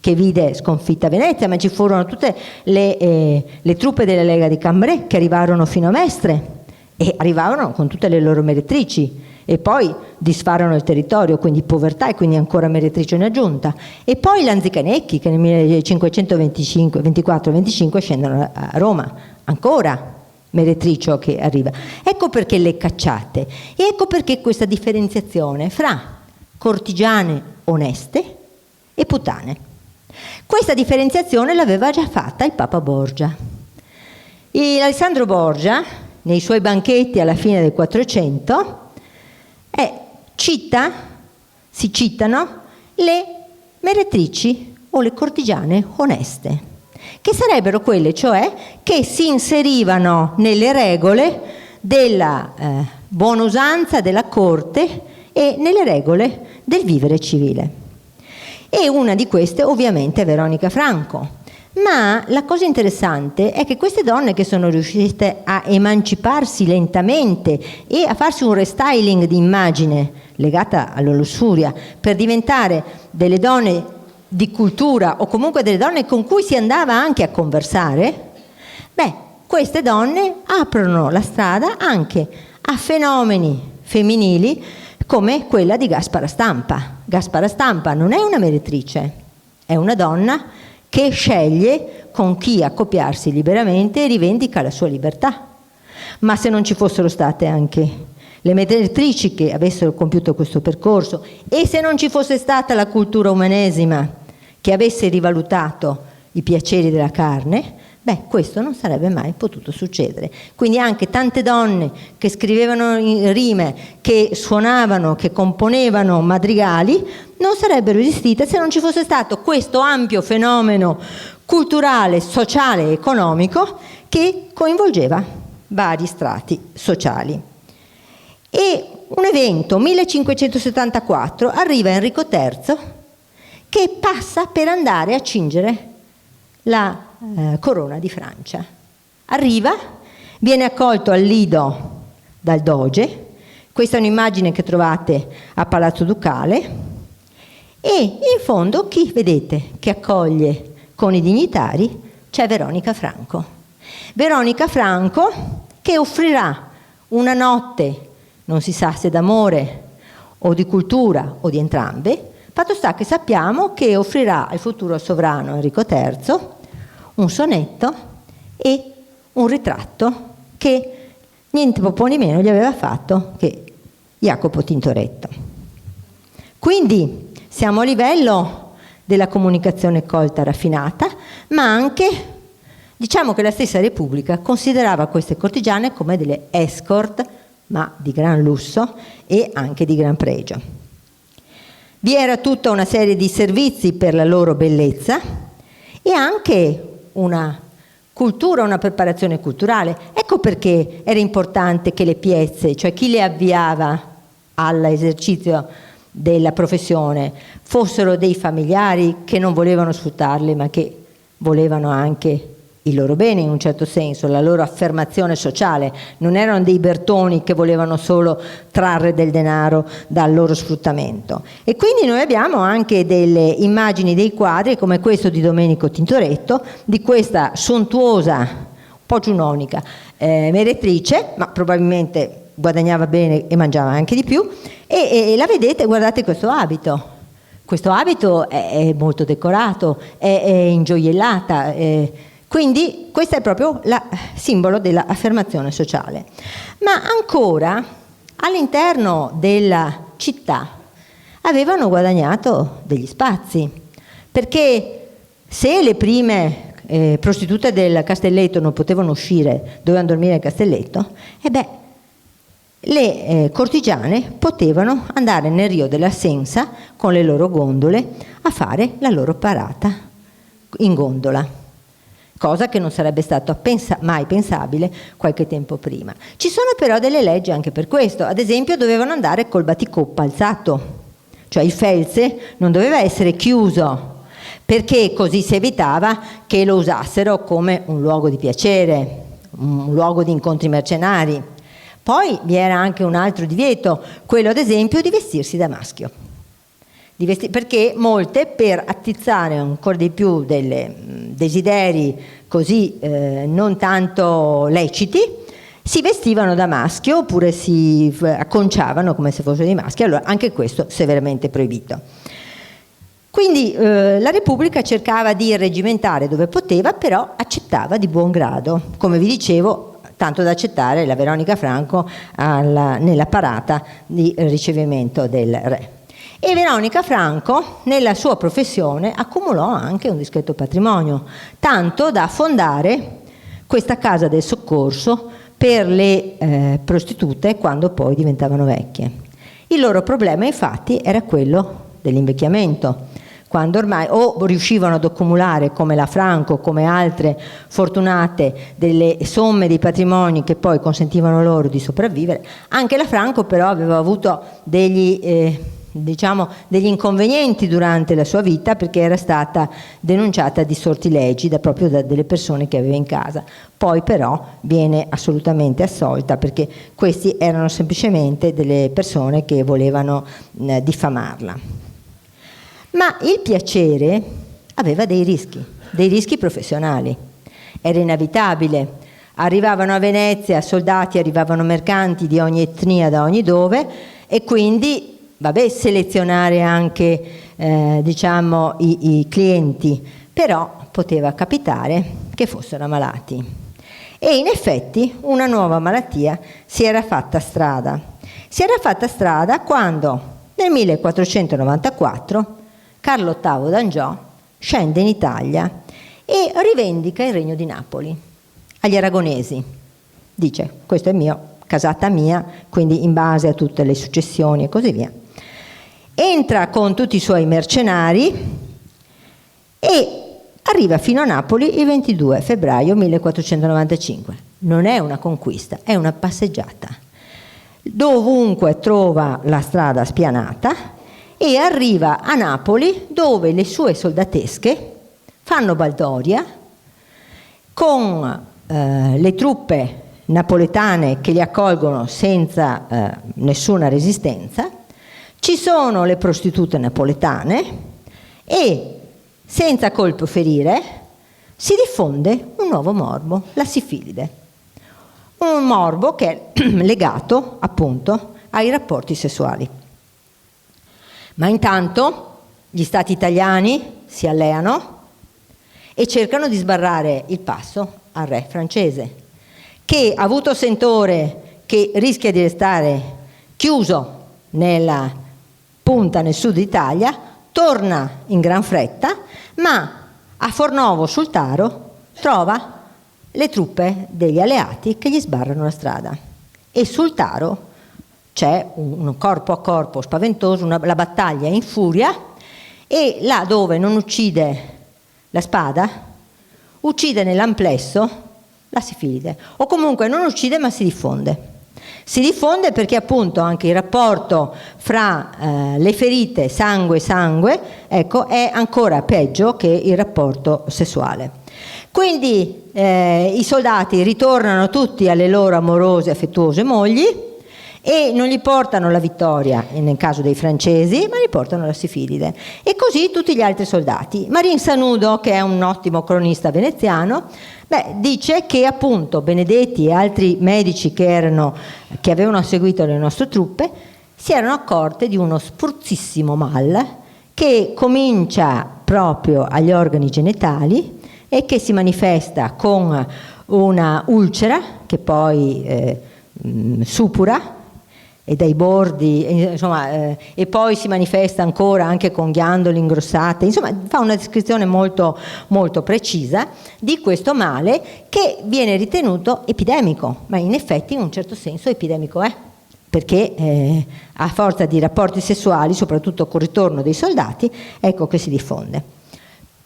che vide sconfitta Venezia, ma ci furono tutte le truppe della Lega di Cambrai che arrivarono fino a Mestre e arrivarono con tutte le loro meretrici e poi disfarono il territorio, quindi povertà e quindi ancora meretrici in aggiunta. E poi Lanzichenecchi che nel 1524-25 scendono a Roma, ancora meretricio che arriva. Ecco perché le cacciate e ecco perché questa differenziazione fra cortigiane oneste e puttane. Questa differenziazione l'aveva già fatta il Papa Borgia. Alessandro Borgia, nei suoi banchetti alla fine del 400, si citano le meretrici o le cortigiane oneste, che sarebbero quelle cioè che si inserivano nelle regole della buona usanza della corte e nelle regole del vivere civile. E una di queste ovviamente è Veronica Franco. Ma la cosa interessante è che queste donne che sono riuscite a emanciparsi lentamente e a farsi un restyling di immagine legata alla lussuria per diventare delle donne di cultura o comunque delle donne con cui si andava anche a conversare, queste donne aprono la strada anche a fenomeni femminili come quella di Gaspara Stampa. Gaspara Stampa non è una meretrice, è una donna che sceglie con chi accoppiarsi liberamente e rivendica la sua libertà. Ma se non ci fossero state anche le meretrici che avessero compiuto questo percorso, e se non ci fosse stata la cultura umanesima che avesse rivalutato i piaceri della carne, questo non sarebbe mai potuto succedere. Quindi anche tante donne che scrivevano rime, che suonavano, che componevano madrigali, non sarebbero esistite se non ci fosse stato questo ampio fenomeno culturale, sociale e economico che coinvolgeva vari strati sociali. E un evento, 1574, arriva Enrico III che passa per andare a cingere la corona di Francia. Arriva, viene accolto al Lido dal doge. Questa è un'immagine che trovate a Palazzo Ducale, e in fondo chi vedete che accoglie con i dignitari? C'è Veronica Franco. Veronica Franco che offrirà una notte, non si sa se d'amore o di cultura o di entrambe. Fatto sta che sappiamo che offrirà al futuro sovrano Enrico III un sonetto e un ritratto che niente po' di meno gli aveva fatto che Jacopo Tintoretto. Quindi siamo a livello della comunicazione colta raffinata, ma anche, diciamo che la stessa Repubblica considerava queste cortigiane come delle escort, ma di gran lusso e anche di gran pregio. Vi era tutta una serie di servizi per la loro bellezza e anche una cultura, una preparazione culturale. Ecco perché era importante che le piezze, cioè chi le avviava all'esercizio della professione, fossero dei familiari che non volevano sfruttarli, ma che volevano anche il loro bene in un certo senso, la loro affermazione sociale. Non erano dei bertoni che volevano solo trarre del denaro dal loro sfruttamento. E quindi noi abbiamo anche delle immagini, dei quadri come questo di Domenico Tintoretto, di questa sontuosa, un po' giunonica meretrice, ma probabilmente guadagnava bene e mangiava anche di più, e la vedete, guardate questo abito. Questo abito è molto decorato, è ingioiellata, quindi questo è proprio il simbolo dell'affermazione sociale. Ma ancora all'interno della città avevano guadagnato degli spazi, perché se le prime prostitute del Castelletto non potevano uscire, dovevano dormire al Castelletto, le cortigiane potevano andare nel Rio della Sensa con le loro gondole a fare la loro parata in gondola, cosa che non sarebbe stato mai pensabile qualche tempo prima. Ci sono però delle leggi anche per questo. Ad esempio dovevano andare col baticoppa alzato, cioè il felze non doveva essere chiuso, perché così si evitava che lo usassero come un luogo di piacere, un luogo di incontri mercenari. Poi vi era anche un altro divieto, quello ad esempio di vestirsi da maschio. Perché molte, per attizzare ancora di più dei desideri così non tanto leciti, si vestivano da maschio oppure si acconciavano come se fossero dei maschi. Allora anche questo severamente proibito. Quindi la Repubblica cercava di irreggimentare dove poteva, però accettava di buon grado, come vi dicevo, tanto da accettare la Veronica Franco nella parata di ricevimento del re. E Veronica Franco nella sua professione accumulò anche un discreto patrimonio, tanto da fondare questa casa del soccorso per le prostitute quando poi diventavano vecchie. Il loro problema infatti era quello dell'invecchiamento, quando ormai o riuscivano ad accumulare come la Franco, come altre fortunate, delle somme di patrimoni che poi consentivano loro di sopravvivere. Anche la Franco però aveva avuto degli inconvenienti durante la sua vita, perché era stata denunciata di sortilegi proprio da delle persone che aveva in casa. Poi però viene assolutamente assolta, perché questi erano semplicemente delle persone che volevano diffamarla. Ma il piacere aveva dei rischi professionali. Era inevitabile. Arrivavano a Venezia soldati, arrivavano mercanti di ogni etnia, da ogni dove, e quindi selezionare anche i clienti, però poteva capitare che fossero ammalati. E in effetti una nuova malattia si era fatta strada. Si era fatta strada quando nel 1494 Carlo VIII d'Angiò scende in Italia e rivendica il regno di Napoli agli aragonesi. Dice: questo è mio, casata mia, quindi in base a tutte le successioni e così via. Entra con tutti i suoi mercenari e arriva fino a Napoli il 22 febbraio 1495. Non è una conquista, è una passeggiata. Dovunque trova la strada spianata e arriva a Napoli, dove le sue soldatesche fanno baldoria con le truppe napoletane che li accolgono senza nessuna resistenza. Ci sono le prostitute napoletane e, senza colpo ferire, si diffonde un nuovo morbo, la sifilide. Un morbo che è legato appunto ai rapporti sessuali. Ma intanto gli stati italiani si alleano e cercano di sbarrare il passo al re francese, che, avuto sentore che rischia di restare chiuso nella punta nel sud Italia, torna in gran fretta, ma a Fornovo sul Taro trova le truppe degli alleati che gli sbarrano la strada. E sul Taro c'è un corpo a corpo spaventoso, la battaglia è in furia, e là dove non uccide la spada, uccide nell'amplesso la sifilide, o comunque non uccide ma si diffonde. Si diffonde perché appunto anche il rapporto fra le ferite sangue, ecco, è ancora peggio che il rapporto sessuale. Quindi i soldati ritornano tutti alle loro amorose, affettuose mogli e non gli portano la vittoria nel caso dei francesi, ma gli portano la sifilide. E così tutti gli altri soldati. Marin Sanudo, che è un ottimo cronista veneziano, dice che appunto Benedetti e altri medici che avevano seguito le nostre truppe si erano accorte di uno spruzzissimo mal che comincia proprio agli organi genitali e che si manifesta con una ulcera che poi suppura e dai bordi, insomma, e poi si manifesta ancora anche con ghiandole ingrossate, insomma fa una descrizione molto, molto precisa di questo male che viene ritenuto epidemico, ma in effetti in un certo senso epidemico è, perché a forza di rapporti sessuali, soprattutto col ritorno dei soldati, ecco che si diffonde.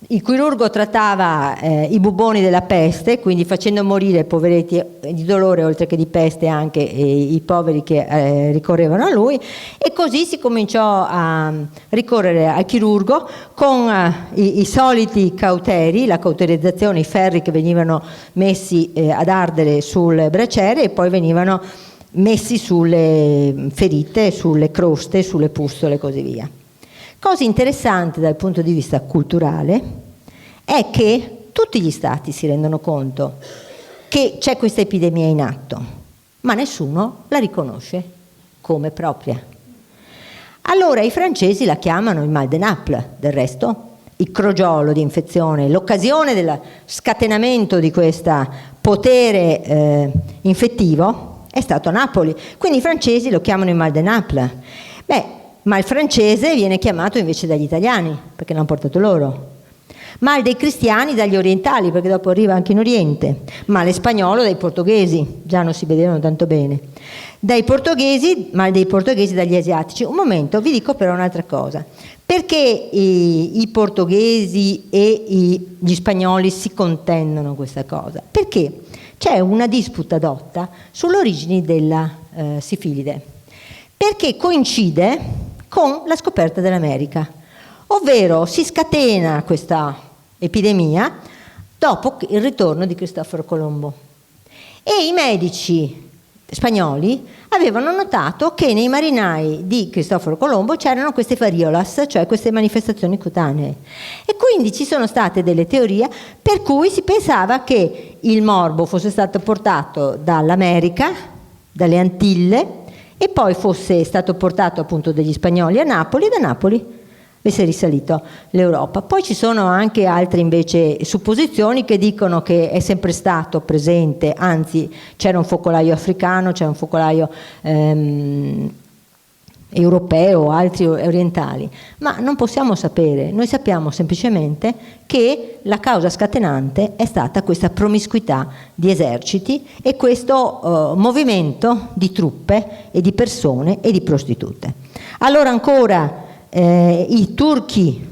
Il chirurgo trattava i buboni della peste, quindi facendo morire poveretti di dolore oltre che di peste anche i poveri che ricorrevano a lui, e così si cominciò a ricorrere al chirurgo con i soliti cauteri, la cauterizzazione, i ferri che venivano messi ad ardere sul braciere e poi venivano messi sulle ferite, sulle croste, sulle pustole e così via. Cosa interessante dal punto di vista culturale è che tutti gli stati si rendono conto che c'è questa epidemia in atto, ma nessuno la riconosce come propria. Allora i francesi la chiamano il mal de Naples, del resto il crogiolo di infezione, l'occasione del scatenamento di questo potere infettivo è stato a Napoli, quindi i francesi lo chiamano il mal de Naples. Ma il francese viene chiamato invece dagli italiani, perché l'hanno portato loro. Mal dei cristiani dagli orientali, perché dopo arriva anche in Oriente. Male spagnolo dai portoghesi, già non si vedevano tanto bene. Dai portoghesi, mal dei portoghesi dagli asiatici. Un momento, vi dico però un'altra cosa. Perché i portoghesi e gli spagnoli si contendono questa cosa? Perché c'è una disputa dotta sulle origini della sifilide. Perché coincide con la scoperta dell'America, ovvero si scatena questa epidemia dopo il ritorno di Cristoforo Colombo. E i medici spagnoli avevano notato che nei marinai di Cristoforo Colombo c'erano queste variolas, cioè queste manifestazioni cutanee. E quindi ci sono state delle teorie per cui si pensava che il morbo fosse stato portato dall'America, dalle Antille, e poi fosse stato portato appunto dagli spagnoli a Napoli e da Napoli avesse risalito l'Europa. Poi ci sono anche altre invece supposizioni che dicono che è sempre stato presente, anzi c'era un focolaio africano, c'era un focolaio europeo, altri orientali, ma non possiamo sapere. Noi sappiamo semplicemente che la causa scatenante è stata questa promiscuità di eserciti e questo movimento di truppe e di persone e di prostitute. Allora ancora i turchi,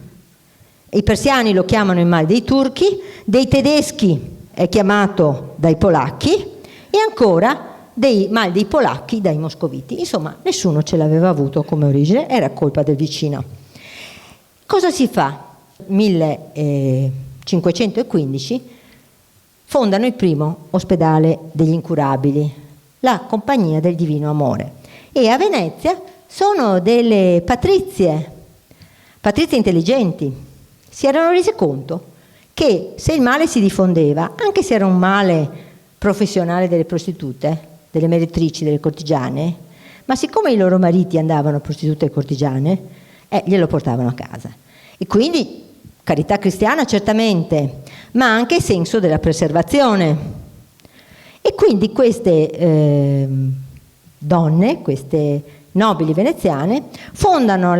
i persiani lo chiamano il male dei turchi, dei tedeschi è chiamato dai polacchi e ancora dei mali dei polacchi dai moscoviti. Insomma, nessuno ce l'aveva avuto come origine, era colpa del vicino. Cosa si fa? 1515 fondano il primo ospedale degli incurabili, la Compagnia del Divino Amore, e a Venezia sono delle patrizie intelligenti, si erano rese conto che se il male si diffondeva, anche se era un male professionale delle prostitute, delle meretrici, delle cortigiane, ma siccome i loro mariti andavano prostitute e cortigiane, glielo portavano a casa. E quindi carità cristiana certamente, ma anche senso della preservazione. E quindi queste donne, queste nobili veneziane, fondano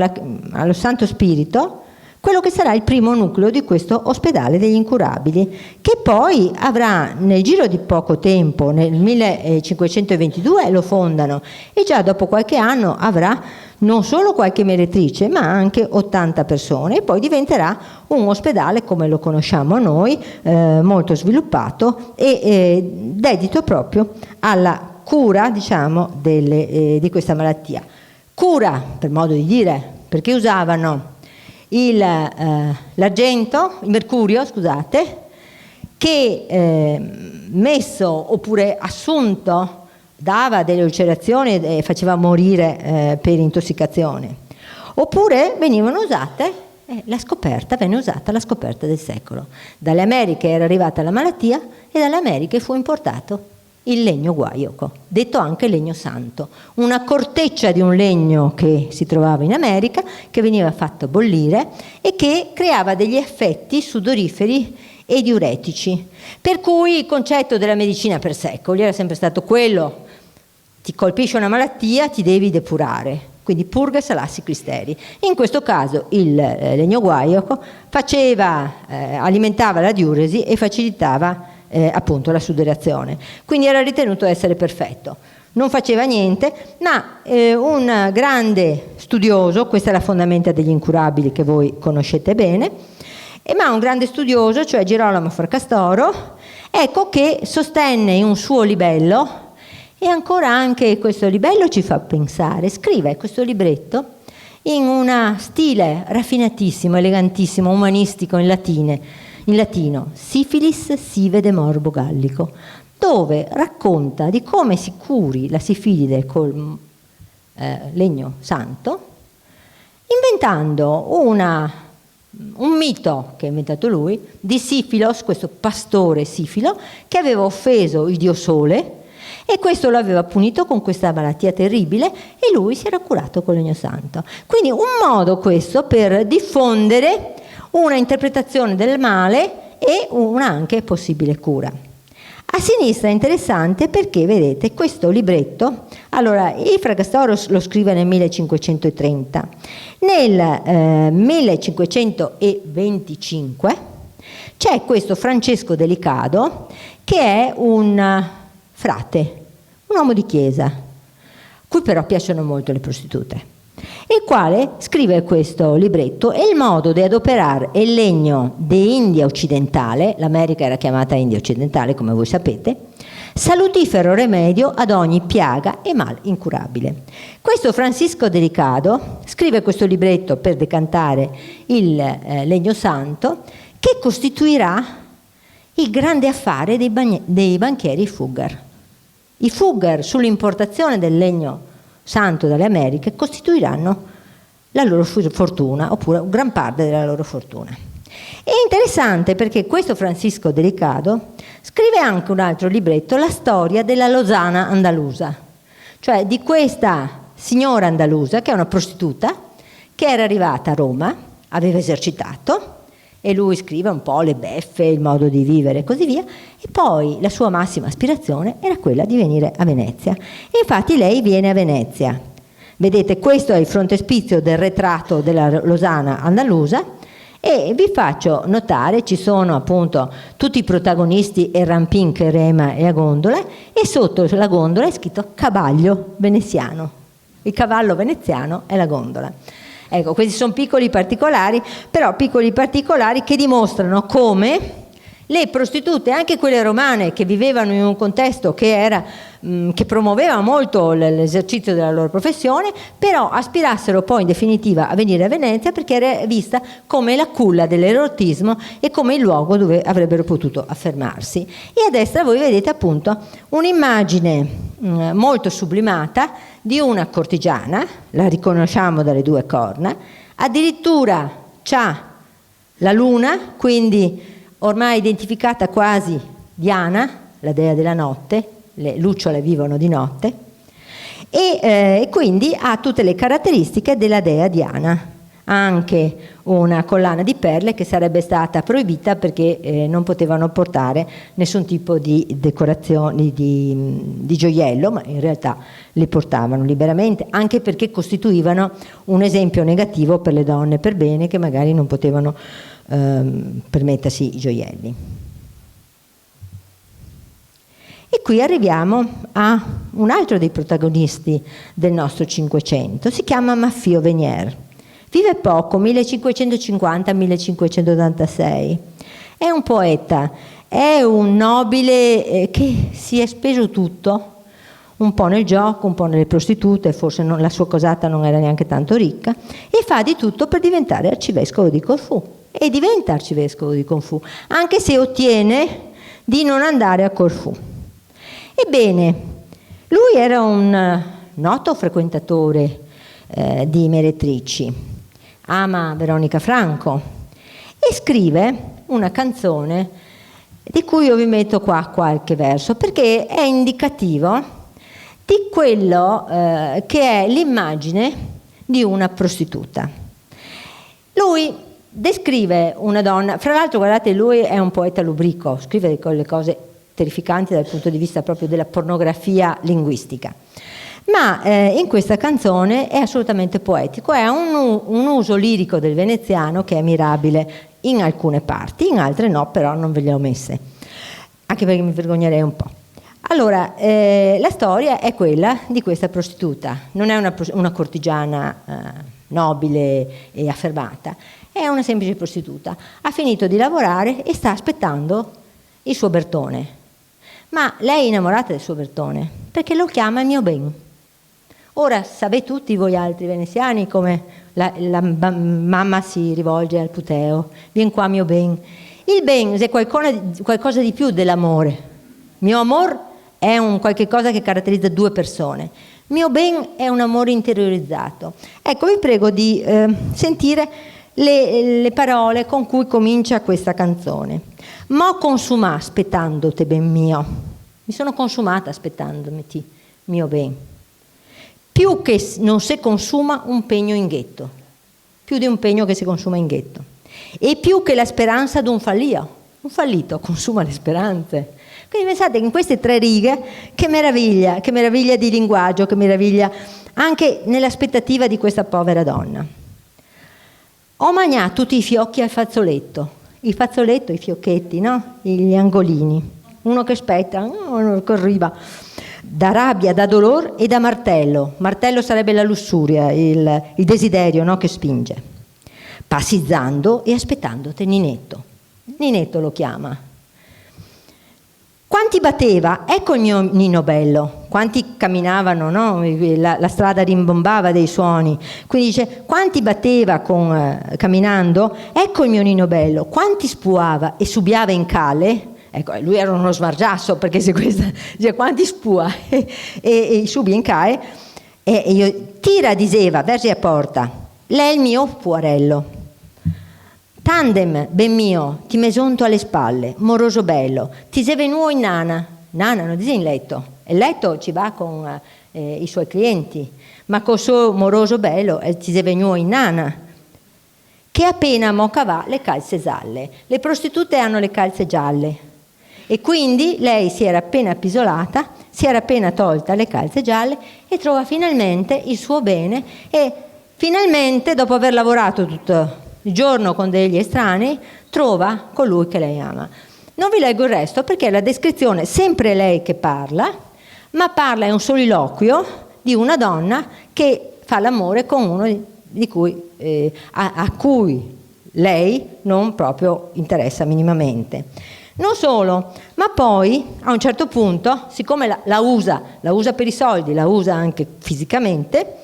allo Santo Spirito quello che sarà il primo nucleo di questo ospedale degli incurabili, che poi avrà nel giro di poco tempo, nel 1522 lo fondano, e già dopo qualche anno avrà non solo qualche meretrice ma anche 80 persone, e poi diventerà un ospedale come lo conosciamo noi, molto sviluppato e dedito proprio alla cura, diciamo, di questa malattia. Cura, per modo di dire, perché usavano l'argento, il mercurio, scusate, che messo oppure assunto dava delle ulcerazioni e faceva morire per intossicazione, oppure venivano usate, venne usata la scoperta del secolo. Dalle Americhe era arrivata la malattia e dalle Americhe fu importato il legno guaiaco, detto anche legno santo, una corteccia di un legno che si trovava in America, che veniva fatto bollire e che creava degli effetti sudoriferi e diuretici, per cui il concetto della medicina per secoli era sempre stato quello: ti colpisce una malattia, ti devi depurare, quindi purga salassi clisteri. In questo caso il legno guaiaco alimentava la diuresi e facilitava appunto la sudorazione, quindi era ritenuto essere perfetto. Non faceva niente, ma un grande studioso, questa è la fondamenta degli incurabili che voi conoscete bene, ma un grande studioso, cioè Girolamo Fracastoro, ecco che sostenne in un suo libello, e ancora anche questo libello ci fa pensare, scrive questo libretto in un stile raffinatissimo, elegantissimo, umanistico, in latino, Sifilis sive de morbo gallico, dove racconta di come si curi la sifilide col legno santo, inventando un mito che ha inventato lui di Sifilos, questo pastore sifilo che aveva offeso il dio Sole, e questo lo aveva punito con questa malattia terribile, e lui si era curato col legno santo. Quindi un modo questo per diffondere una interpretazione del male e una anche possibile cura. A sinistra è interessante perché, vedete, questo libretto, allora il Fracastoro lo scrive nel 1530, nel 1525 c'è questo Francesco Delicado, che è un frate, un uomo di chiesa, cui però piacciono molto le prostitute, il quale scrive questo libretto, e il modo di adoperare il legno di India occidentale, l'America era chiamata India occidentale come voi sapete, salutifero rimedio ad ogni piaga e mal incurabile. Questo Francisco Delicado scrive questo libretto per decantare il legno santo, che costituirà il grande affare dei banchieri Fugger. I Fugger, sull'importazione del legno santo dalle Americhe, costituiranno la loro fortuna, oppure gran parte della loro fortuna. È interessante perché questo Francisco Delicado scrive anche un altro libretto, la storia della Lozana andalusa, cioè di questa signora andalusa che è una prostituta, che era arrivata a Roma, aveva esercitato, e lui scrive un po' le beffe, il modo di vivere e così via, e poi la sua massima aspirazione era quella di venire a Venezia. E infatti lei viene a Venezia. Vedete, questo è il frontespizio del ritratto della Losana andalusa, e vi faccio notare, ci sono appunto tutti i protagonisti, il rampin che rema e a gondola, e sotto la gondola è scritto cavallo veneziano. Il cavallo veneziano è la gondola. Ecco, questi sono piccoli particolari, però piccoli particolari che dimostrano come le prostitute, anche quelle romane che vivevano in un contesto che promuoveva molto l'esercizio della loro professione, però aspirassero poi in definitiva a venire a Venezia perché era vista come la culla dell'erotismo e come il luogo dove avrebbero potuto affermarsi. E a destra voi vedete appunto un'immagine molto sublimata di una cortigiana, la riconosciamo dalle due corna, addirittura c'ha la luna, quindi ormai identificata quasi Diana, la dea della notte, le lucciole vivono di notte, e quindi ha tutte le caratteristiche della dea Diana. Anche una collana di perle che sarebbe stata proibita perché non potevano portare nessun tipo di decorazioni, di gioiello, ma in realtà le portavano liberamente, anche perché costituivano un esempio negativo per le donne per bene che magari non potevano permettersi i gioielli. E qui arriviamo a un altro dei protagonisti del nostro Cinquecento, si chiama Maffeo Venier. Vive poco, 1550-1586. È un poeta, è un nobile che si è speso tutto, un po' nel gioco, un po' nelle prostitute, forse la sua cosata non era neanche tanto ricca, e fa di tutto per diventare arcivescovo di Corfù. E diventa arcivescovo di Corfù, anche se ottiene di non andare a Corfù. Ebbene, lui era un noto frequentatore di meretrici, ama Veronica Franco e scrive una canzone di cui io vi metto qua qualche verso perché è indicativo di quello che è l'immagine di una prostituta. Lui descrive una donna, fra l'altro guardate, lui è un poeta lubrico, scrive delle cose terrificanti dal punto di vista proprio della pornografia linguistica, ma in questa canzone è assolutamente poetico, è un uso lirico del veneziano che è mirabile in alcune parti, in altre no, però non ve le ho messe, anche perché mi vergognerei un po'. Allora, la storia è quella di questa prostituta, non è una cortigiana nobile e affermata, è una semplice prostituta, ha finito di lavorare e sta aspettando il suo Bertone, ma lei è innamorata del suo Bertone perché lo chiama il mio ben. Ora sapete tutti voi altri veneziani come la mamma si rivolge al puteo, vien qua mio ben. Il ben è qualcosa di più dell'amore. Mio amor è un qualche cosa che caratterizza due persone. Mio ben è un amore interiorizzato. Ecco, vi prego di sentire le parole con cui comincia questa canzone. Mo consumà aspettandoti ben mio. Mi sono consumata aspettandoti, mio ben. Più che non si consuma un pegno in ghetto. Più di un pegno che si consuma in ghetto. E più che la speranza d'un fallio. Un fallito consuma le speranze. Quindi pensate in queste tre righe che meraviglia di linguaggio, che meraviglia anche nell'aspettativa di questa povera donna. Ho mangiato tutti i fiocchi al fazzoletto. Il fazzoletto, i fiocchetti, no? Gli angolini. Uno che aspetta, uno che arriva. Da rabbia, da dolore e da martello. Martello sarebbe la lussuria, il desiderio, no? Che spinge. Passizzando e aspettandoti Ninetto. Ninetto lo chiama. Quanti batteva? Ecco il mio Nino bello. Quanti camminavano, no? La strada rimbombava dei suoni. Quindi dice, quanti batteva camminando? Ecco il mio Nino bello. Quanti spuava e subiava in cale? Ecco, lui era uno smargiasso, perché se questa dice quanti spua e subi in cale, e io tira, diceva, versi a porta. Lei è il mio puarello. Tandem, ben mio, ti mesonto alle spalle, moroso bello, ti sei venuto in nana non dice in letto, il letto ci va con i suoi clienti, ma con suo moroso bello ti sei venuto in nana. che appena moca va le calze gialle. Le prostitute hanno le calze gialle e quindi lei si era appena appisolata, si era appena tolta le calze gialle e trova finalmente il suo bene e finalmente, dopo aver lavorato tutto il giorno con degli estranei, trova colui che lei ama. Non vi leggo il resto perché la descrizione, sempre lei che parla, ma parla, è un soliloquio di una donna che fa l'amore con uno a cui lei non proprio interessa minimamente. Non solo, ma poi a un certo punto, siccome la usa per i soldi, la usa anche fisicamente,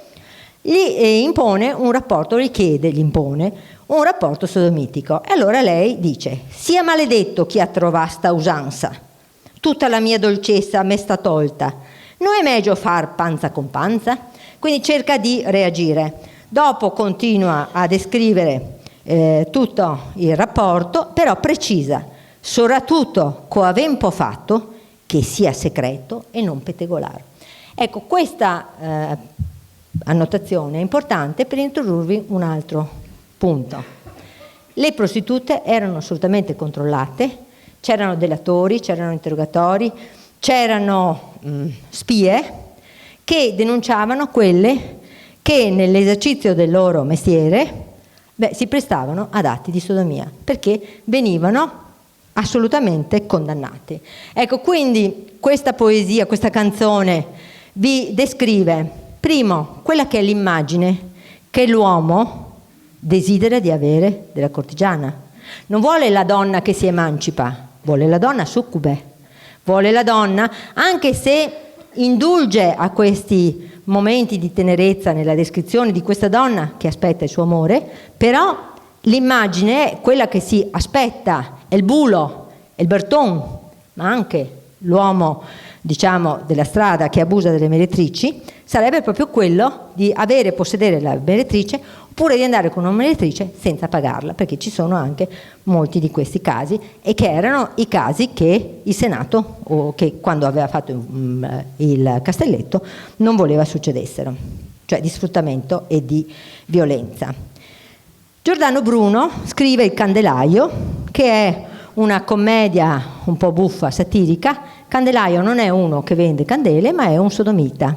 gli impone un rapporto, gli impone un rapporto sodomitico. E allora lei dice: sia maledetto chi ha trovato sta usanza, tutta la mia dolcezza m'è sta tolta, non è meglio far panza con panza? Quindi cerca di reagire. Dopo continua a descrivere tutto il rapporto, però precisa, soprattutto co avempo fatto, che sia segreto e non pettegolare. Ecco, questa annotazione è importante per introdurvi un altro punto. Le prostitute erano assolutamente controllate, c'erano delatori, c'erano interrogatori, c'erano spie che denunciavano quelle che nell'esercizio del loro mestiere si prestavano ad atti di sodomia, perché venivano assolutamente condannati. Ecco, quindi questa poesia, questa canzone vi descrive, primo, quella che è l'immagine che l'uomo desidera di avere della cortigiana. Non vuole la donna che si emancipa, vuole la donna succube, vuole la donna, anche se indulge a questi momenti di tenerezza nella descrizione di questa donna che aspetta il suo amore, però l'immagine è quella che si aspetta, è il bulo, è il berton, ma anche l'uomo, diciamo, della strada che abusa delle meretrici, sarebbe proprio quello di avere, possedere la meretrice, oppure di andare con una meretrice senza pagarla, perché ci sono anche molti di questi casi, e che erano i casi che il Senato, o che quando aveva fatto il Castelletto, non voleva succedessero, cioè di sfruttamento e di violenza. Giordano Bruno scrive Il Candelaio, che è una commedia un po' buffa, satirica. Candelaio non è uno che vende candele, ma è un sodomita.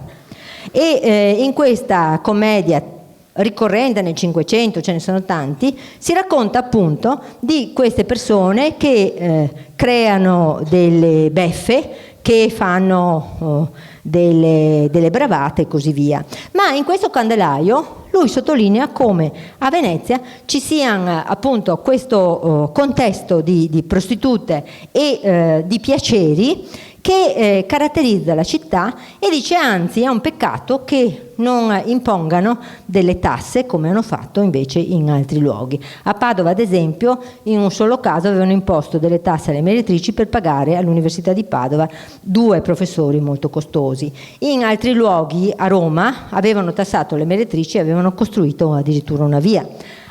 E in questa commedia ricorrente nel Cinquecento, ce ne sono tanti, si racconta appunto di queste persone che creano delle beffe, che fanno delle bravate e così via. Ma in questo Candelaio lui sottolinea come a Venezia ci sia appunto questo contesto di prostitute e di piaceri che caratterizza la città, e dice anzi è un peccato che non impongano delle tasse come hanno fatto invece in altri luoghi. A Padova, ad esempio, in un solo caso avevano imposto delle tasse alle meretrici per pagare all'Università di Padova 2 professori molto costosi. In altri luoghi, a Roma, avevano tassato le meretrici e avevano costruito addirittura una via.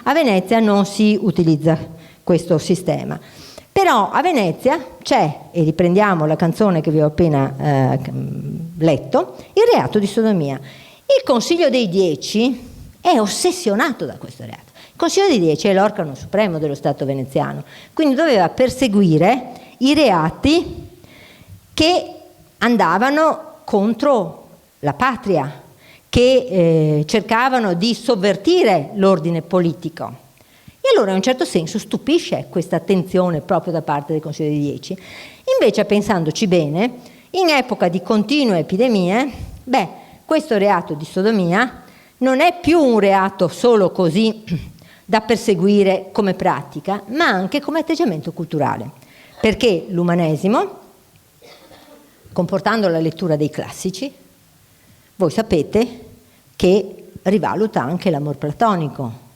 A Venezia non si utilizza questo sistema. Però a Venezia c'è, e riprendiamo la canzone che vi ho appena letto, il reato di sodomia. Il Consiglio dei 10 è ossessionato da questo reato. Il Consiglio dei 10 è l'organo supremo dello Stato veneziano, quindi doveva perseguire i reati che andavano contro la patria, che cercavano di sovvertire l'ordine politico. E allora in un certo senso stupisce questa attenzione proprio da parte del Consiglio dei 10. Invece, pensandoci bene, in epoca di continue epidemie, questo reato di sodomia non è più un reato solo così da perseguire come pratica, ma anche come atteggiamento culturale. Perché l'umanesimo, comportando la lettura dei classici, voi sapete che rivaluta anche l'amor platonico,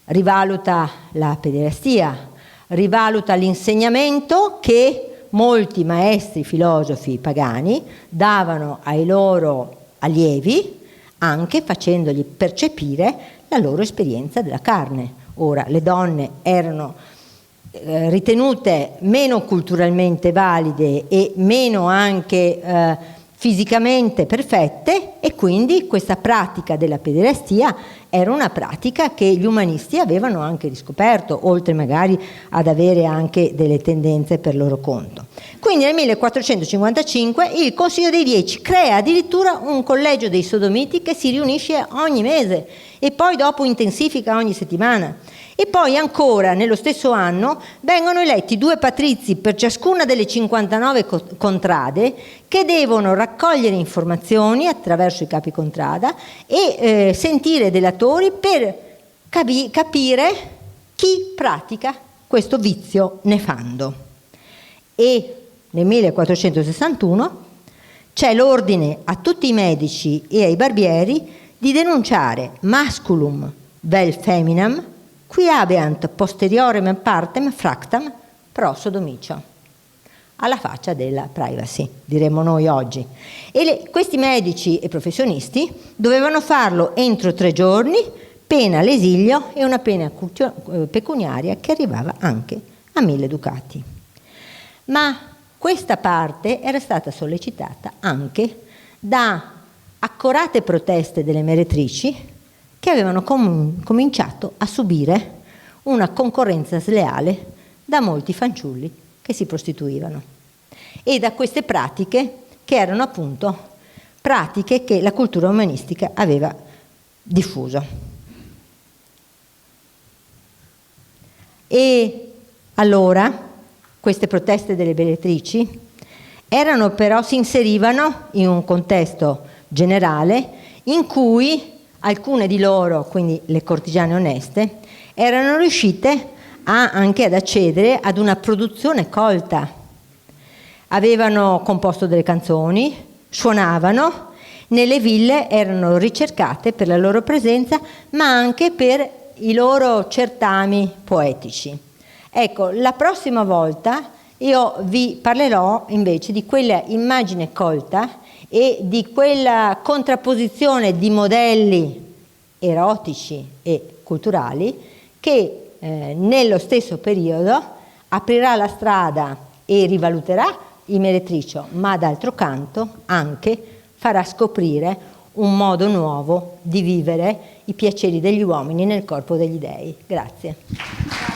rivaluta la pederastia, rivaluta l'insegnamento che molti maestri filosofi pagani davano ai loro allievi, anche facendogli percepire la loro esperienza della carne. Ora, le donne erano ritenute meno culturalmente valide e meno anche fisicamente perfette, e quindi questa pratica della pederastia era una pratica che gli umanisti avevano anche riscoperto, oltre magari ad avere anche delle tendenze per loro conto. Quindi nel 1455 il Consiglio dei 10 crea addirittura un collegio dei sodomiti che si riunisce ogni mese e poi dopo intensifica ogni settimana. E poi ancora nello stesso anno vengono eletti 2 patrizi per ciascuna delle 59 contrade, che devono raccogliere informazioni attraverso i capi contrada e sentire delatori per capire chi pratica questo vizio nefando. E nel 1461 c'è l'ordine a tutti i medici e ai barbieri di denunciare masculum vel feminam qui habeant posteriorem partem fractam pro sodomicio, alla faccia della privacy, diremmo noi oggi. E questi medici e professionisti dovevano farlo entro 3 giorni, pena l'esilio e una pena pecuniaria che arrivava anche a 1000 ducati. Ma questa parte era stata sollecitata anche da accorate proteste delle meretrici, che avevano cominciato a subire una concorrenza sleale da molti fanciulli che si prostituivano, e da queste pratiche che erano appunto pratiche che la cultura umanistica aveva diffuso. E allora queste proteste delle meretrici si inserivano in un contesto generale in cui alcune di loro, quindi le cortigiane oneste, erano riuscite anche ad accedere ad una produzione colta. Avevano composto delle canzoni, suonavano, nelle ville erano ricercate per la loro presenza, ma anche per i loro certami poetici. Ecco, la prossima volta io vi parlerò invece di quella immagine colta e di quella contrapposizione di modelli erotici e culturali che nello stesso periodo aprirà la strada e rivaluterà il meretricio, ma d'altro canto anche farà scoprire un modo nuovo di vivere i piaceri degli uomini nel corpo degli dei. Grazie.